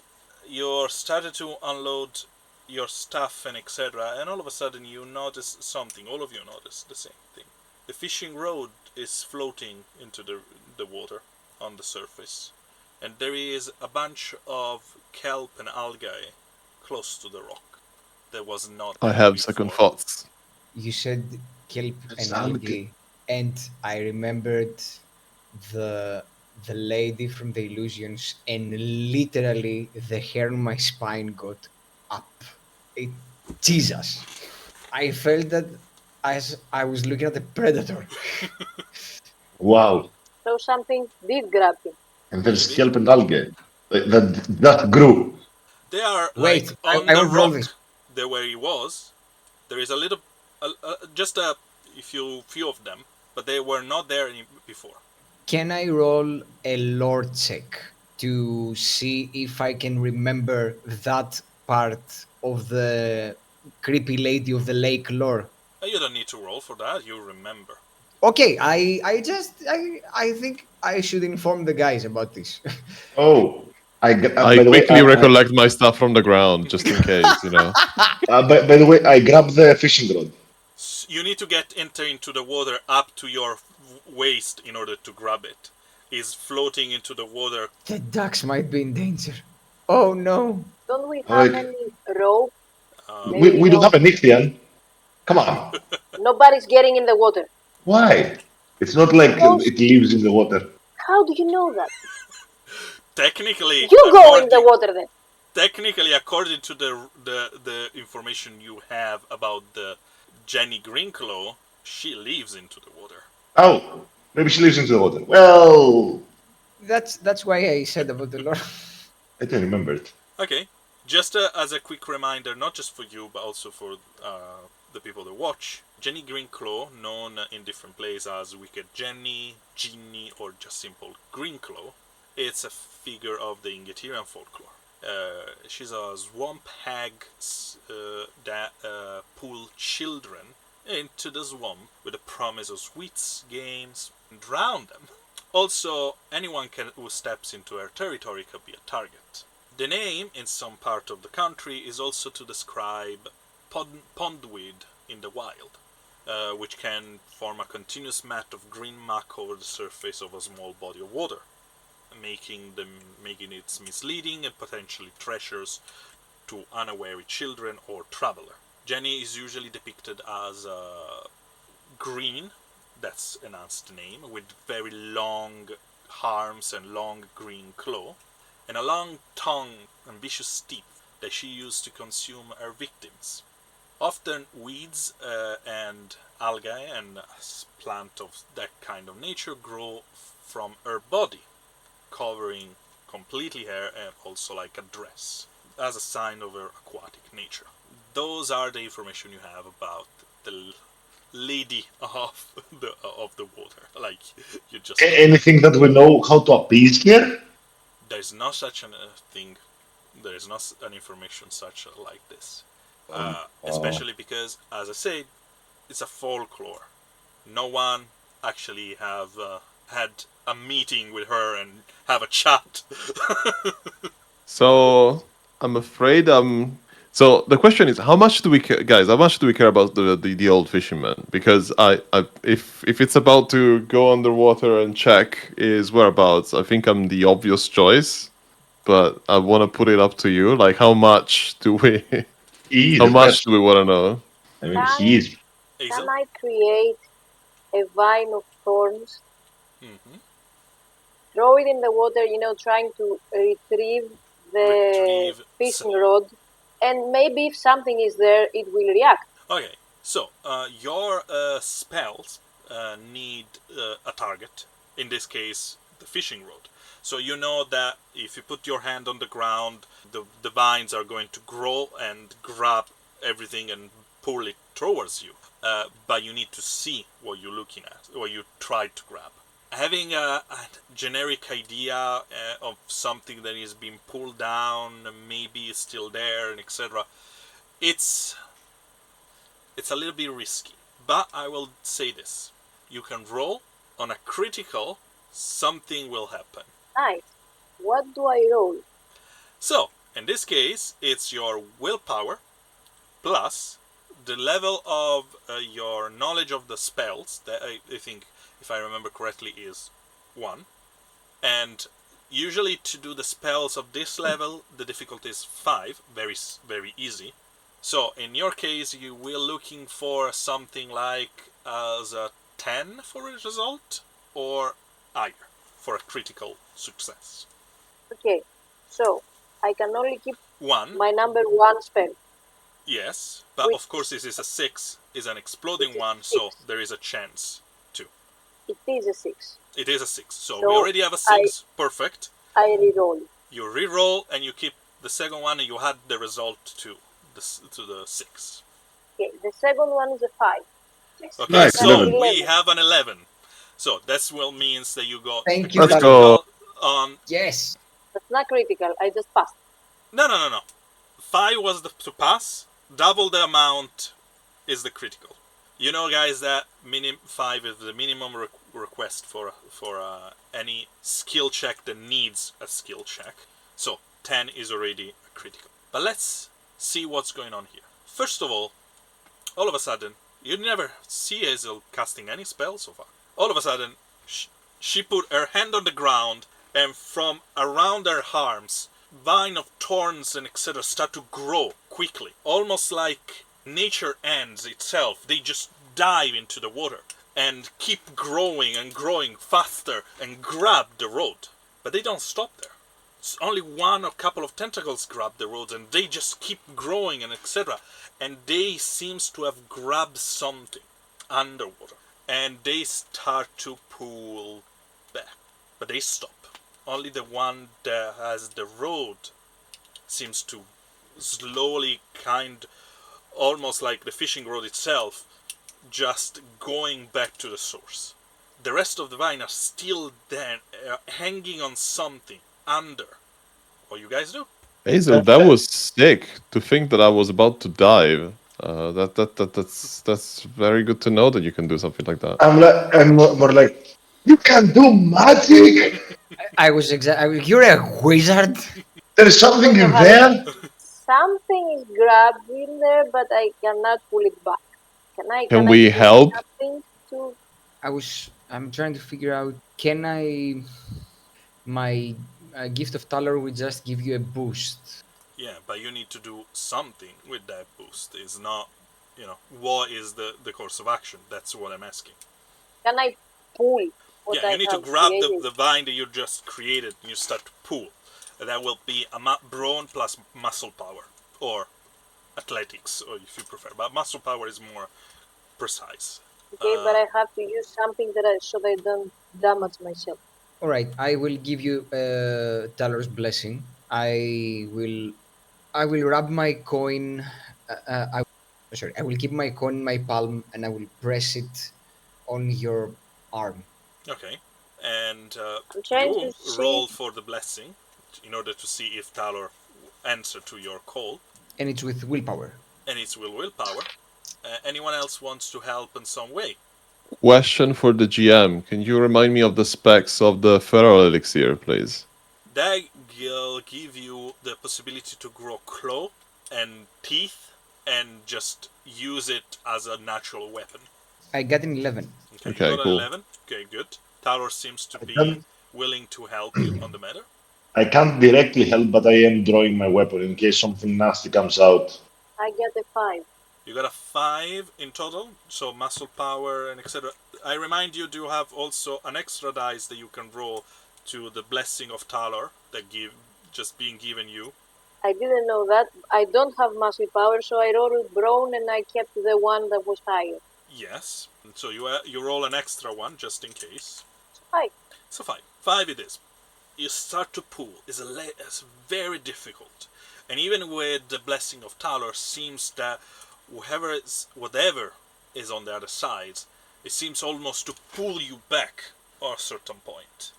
You're started to unload your stuff and etc. And all of a sudden you notice something. All of you notice the same thing. The fishing rod is floating into the water on the surface. And there is a bunch of kelp and algae close to the rock. There was not. I there have before. second thoughts. You said kelp That's and algae, algae. and I remembered the lady from the illusions, and literally the hair on my spine got up. Jesus, I felt that as I was looking at the predator. Wow. So something did grab him. And there's kelp and algae. That grew. They are Wait, like I on the will roll rock this. there where he was. There is a little, just a few of them, but they were not there before. Can I roll a lore check to see if I can remember that part of the creepy lady of the lake lore? You don't need to roll for that. You remember. Okay, I think I should inform the guys about this. Oh. I by the way, quickly recollect my stuff from the ground, just in case, you know. by the way, I grabbed the fishing rod. You need to enter into the water up to your waist in order to grab it. He's floating into the water. The ducks might be in danger. Oh no. Don't we have Like- any rope? We don't have a Nichthian. Come on. Nobody's getting in the water. Why? It's not like it lives in the water. How do you know that? Technically, You go in the water then. Technically, according to the information you have about the Jenny Greenclaw, she lives into the water. Oh, maybe she lives into the water. Well, That's why I said about the lore. I don't remember it. Okay, just as a quick reminder, not just for you, but also for the people that watch, Jenny Greenclaw, known in different places as Wicked Jenny, Ginny, or just simple Greenclaw, it's a figure of the Ingetirian folklore. She's a swamp hag that pull children into the swamp with the promise of sweets, games, and drown them. Also, anyone who steps into her territory can be a target. The name in some part of the country is also to describe pondweed in the wild, which can form a continuous mat of green muck over the surface of a small body of water, making it misleading and potentially treacherous to unaware children or traveler. Jenny is usually depicted as green, that's enhanced name, with very long arms and long green claw, and a long tongue and vicious teeth that she used to consume her victims. Often weeds and algae and plant of that kind of nature grow from her body, covering completely her and also like a dress, as a sign of her aquatic nature. Those are the information you have about the lady of the water. Like you just Anything that we know how to appease her? there's no such a thing. There is not an information such like this. Especially because, as I said, it's a folklore. No one actually have had a meeting with her and have a chat. So I'm afraid So the question is, how much do we care, guys? How much do we care about the old fisherman? Because if it's about to go underwater and check his whereabouts, I think I'm the obvious choice. But I want to put it up to you. Like, how much do we? He How is the much best. do we want to know? I mean, he is. Can Hazel? I create a vine of thorns, Mm-hmm. throw it in the water, trying to retrieve the Retrieve fishing rod, and maybe if something is there, it will react. Okay, so your spells need a target. In this case, the fishing rod. So you know that if you put your hand on the ground, the vines are going to grow and grab everything and pull it towards you. But you need to see what you're looking at, what you tried to grab. Having a generic idea of something that is being pulled down, maybe is still there, and etc. It's a little bit risky, but I will say this. You can roll on a critical, something will happen. Nice. What do I roll? So, in this case, it's your willpower plus the level of your knowledge of the spells, that I think, if I remember correctly, is 1. And usually to do the spells of this level, the difficulty is 5, very, very easy. So in your case, you will looking for something like as a 10 for a result, or higher for a critical success. Okay, so I can only keep 1, my number 1 spell. yes, but Which- of course this is a 6, is an exploding It is one, so 6. there is a chance too. It is a 6. It is a 6, so So we already have a 6, perfect. I re-roll. You re-roll and you keep the second one, and you had the result to the 6. Okay, the second one is a 5. Okay, Nice, so 11. we have an 11. So that will means that you got Thank a you, Let's critical go. on. Yes. That's not critical. I just passed. No. 5 was to pass. Double the amount is the critical. You know, guys, that 5 is the minimum request for any skill check that needs a skill check. So 10 is already a critical. But let's see what's going on here. First of all of a sudden, you never see Hazel casting any spell so far. All of a sudden, she put her hand on the ground, and from around her arms, vine of thorns and etc. start to grow quickly, almost like nature ends itself. They just dive into the water and keep growing and growing faster and grab the road. But they don't stop there. It's only one or couple of tentacles grab the road, and they just keep growing and etc. And they seems to have grabbed something underwater, and they start to pull back, but they stop. Only the one that has the road seems to slowly, almost like the fishing rod itself, just going back to the source. The rest of the vine are still there, hanging on something under. What you guys do? Hazel, that was sick. To think that I was about to dive. That's very good to know that you can do something like that. I'm more like, you can do magic. I was You're a wizard. There's something in there. Something is grabbed in there, but I cannot pull it back. Can I we do help? something to? I'm trying to figure out. Can my gift of Talor will just give you a boost? Yeah, but you need to do something with that boost. It's not, what is the course of action? That's what I'm asking. Can I pull? what Yeah, I you need to have grab created. the vine that you just created and you start to pull. And that will be a brawn plus muscle power. Or athletics, or if you prefer. But muscle power is more precise. Okay, but I have to use something so that I don't damage myself. All right, I will give you Talor's blessing. I will rub my coin. I will keep my coin in my palm and I will press it on your arm. Okay. And I'm trying to you see. roll for the blessing in order to see if Talor answer to your call. And it's with willpower. And it's willpower. Anyone else wants to help in some way? Question for the GM. Can you remind me of the specs of the feral elixir, please? They will give you the possibility to grow claw and teeth and just use it as a natural weapon. I got an 11. Okay, Okay, you got cool. an 11. Okay, good. Talor seems to I be can't, willing to help you on the matter. I can't directly help, but I am drawing my weapon in case something nasty comes out. I get a 5. You got a 5 in total, so muscle power and etc. I remind you, do have also an extra dice that you can roll to the blessing of Talor that just being given you. I didn't know that. I don't have muscle power, so I rolled brawn and I kept the one that was higher. Yes, so you roll an extra one just in case. 5. So 5. 5 it is. You start to pull. It's very difficult. And even with the blessing of Talor, seems that whatever is on the other side, it seems almost to pull you back at a certain point.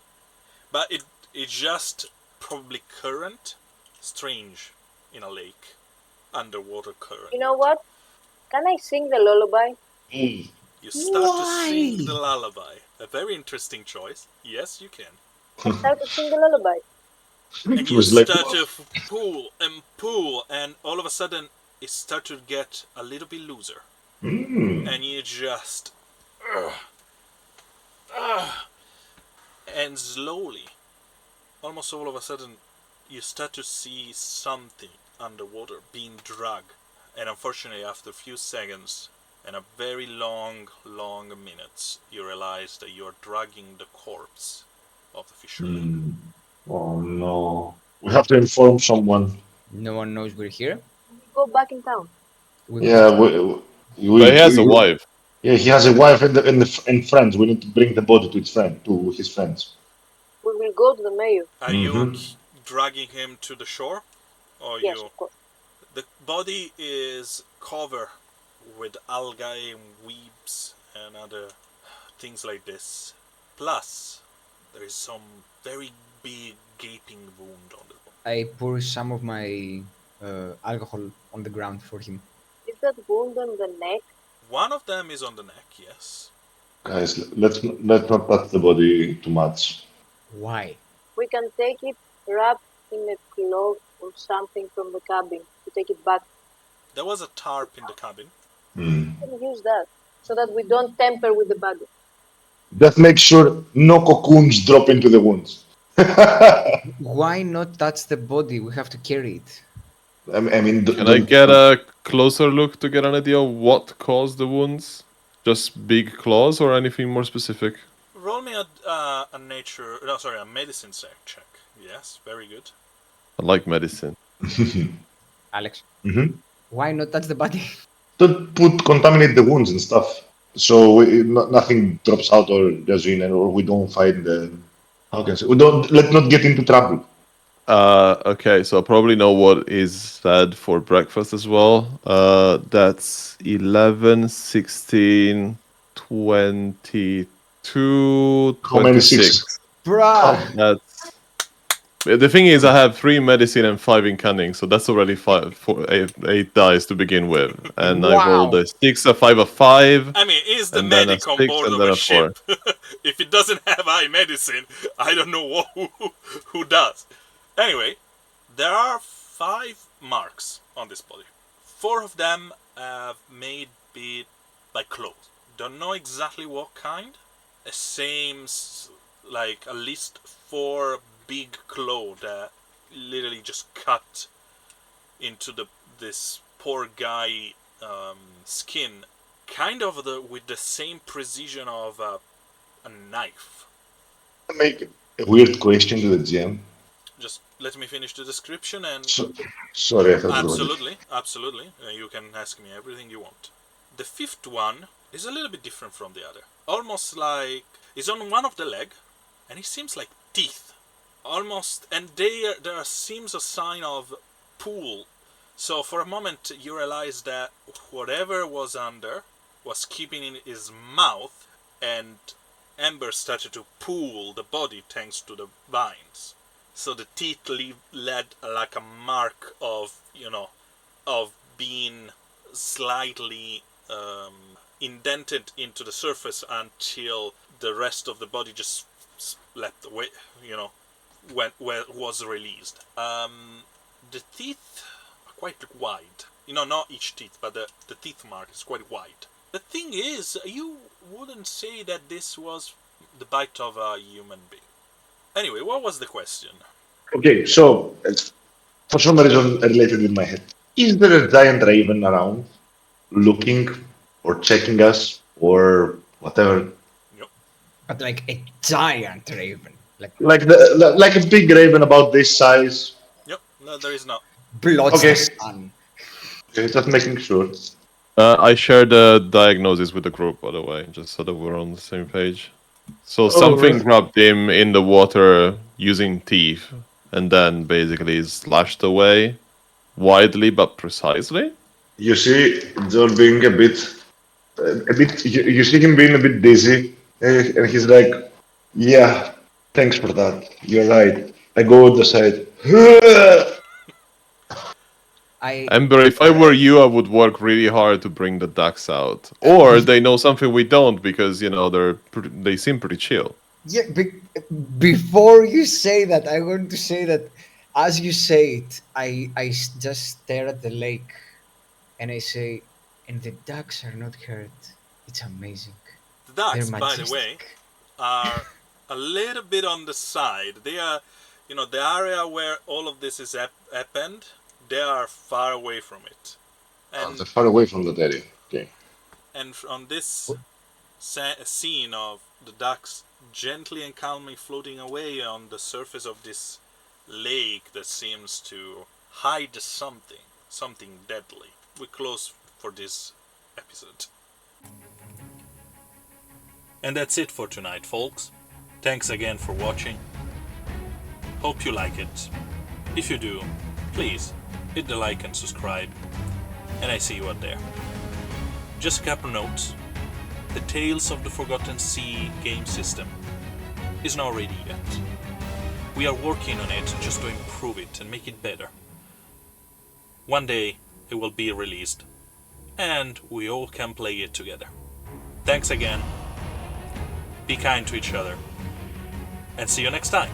But it's just probably current, strange in a lake, underwater current. You know what? Can I sing the lullaby? Mm. You start to sing the lullaby. A very interesting choice. Yes, you can. I start to sing the lullaby. And It you was like, start to pull, and all of a sudden it starts to get a little bit looser. And you just and slowly, almost all of a sudden, you start to see something underwater being dragged. And unfortunately, after a few seconds and a very long minutes, you realize that you're dragging the corpse of the fisherman. Oh no. We have to inform someone. No one knows we're here. We go back in town. We Yeah, But he has a wife. Yeah, he has a wife and friends. We need to bring the body to his friends. We will go to the mayor. Are you dragging him to the shore? Or Yes, you? of course. The body is covered with algae and weeds and other things like this. Plus, there is some very big gaping wound on the body. I pour some of my alcohol on the ground for him. Is that wound on the neck? One of them is on the neck, yes. Guys, let's not touch the body too much. Why? We can take it wrapped in a cloth or something from the cabin to take it back. There was a tarp in the cabin. Hmm. We can use that so that we don't tamper with the body. Just make sure no cocoons drop into the wounds. Why not touch the body? We have to carry it. I mean, Can I get a closer look to get an idea of what caused the wounds? Just big claws or anything more specific? Roll me a medicine check. Yes, very good. I like medicine. Alex, Mhm. why not touch the body? Don't contaminate the wounds and stuff, so nothing drops out or does in, or we don't find the. How can I say? Let's not get into trouble. Okay, so I probably know what is said for breakfast as well. That's 11, 16, 22, How many 26. sixes? Bruh! That's the thing is, I have 3 medicine and 5 in cunning, so that's already 8 dice to begin with, and I rolled Wow. a 6, a 5, a 5. I mean, he's the And then a medic on 6 board and of then a a 4. ship. If it doesn't have high medicine, I don't know who does. Anyway, there are 5 marks on this body. 4 of them have made by claws. Don't know exactly what kind. It seems like at least 4 big claws that literally just cut into this poor guy skin, kind of with the same precision of a knife. Make a weird question to the GM. Just let me finish the description and So, sorry, I thought it was. absolutely. You can ask me everything you want. The fifth one is a little bit different from the other. Almost like it's on one of the leg, and it seems like teeth. Almost, and there seems a sign of pull. So for a moment you realize that whatever was under was keeping in his mouth, and Ember started to pull the body thanks to the vines. So the teeth led like a mark of, of being slightly indented into the surface until the rest of the body just slept away, when was released. The teeth are quite wide. Not each teeth, but the teeth mark is quite wide. The thing is, you wouldn't say that this was the bite of a human being. Anyway, what was the question? Okay, so for some reason related in my head, is there a giant raven around, looking or checking us or whatever? Yep. But like a giant raven, Like a big raven about this size. Yep. No, there is not. bloods Okay. the sun. Okay, just making sure. I share the diagnosis with the group, by the way, just so that we're on the same page. So something right. grabbed him in the water using teeth, and then basically slashed away, widely but precisely. You see Joel being a bit. You see him being a bit dizzy, and he's like, "Yeah, thanks for that. You're right." I go on the side. Ember, if I were you, I would work really hard to bring the ducks out. Or they know something we don't because they seem pretty chill. Yeah, before you say that, I want to say that as you say it, I just stare at the lake and I say, and the ducks are not hurt. It's amazing. The ducks, They're by the way, majestic. are a little bit on the side. They are, the area where all of this is happened, they are far away from it. And, They're far away from that area. Okay. and on this scene of the ducks gently and calmly floating away on the surface of this lake that seems to hide something deadly, we close for this episode. And that's it for tonight, folks. Thanks again for watching. Hope you like it. If you do, please hit the like and subscribe, and I see you out there. Just a couple notes. The Tales of the Forgotten Sea game system is not ready yet. We are working on it just to improve it and make it better. One day it will be released, and we all can play it together. Thanks again. Be kind to each other, and see you next time.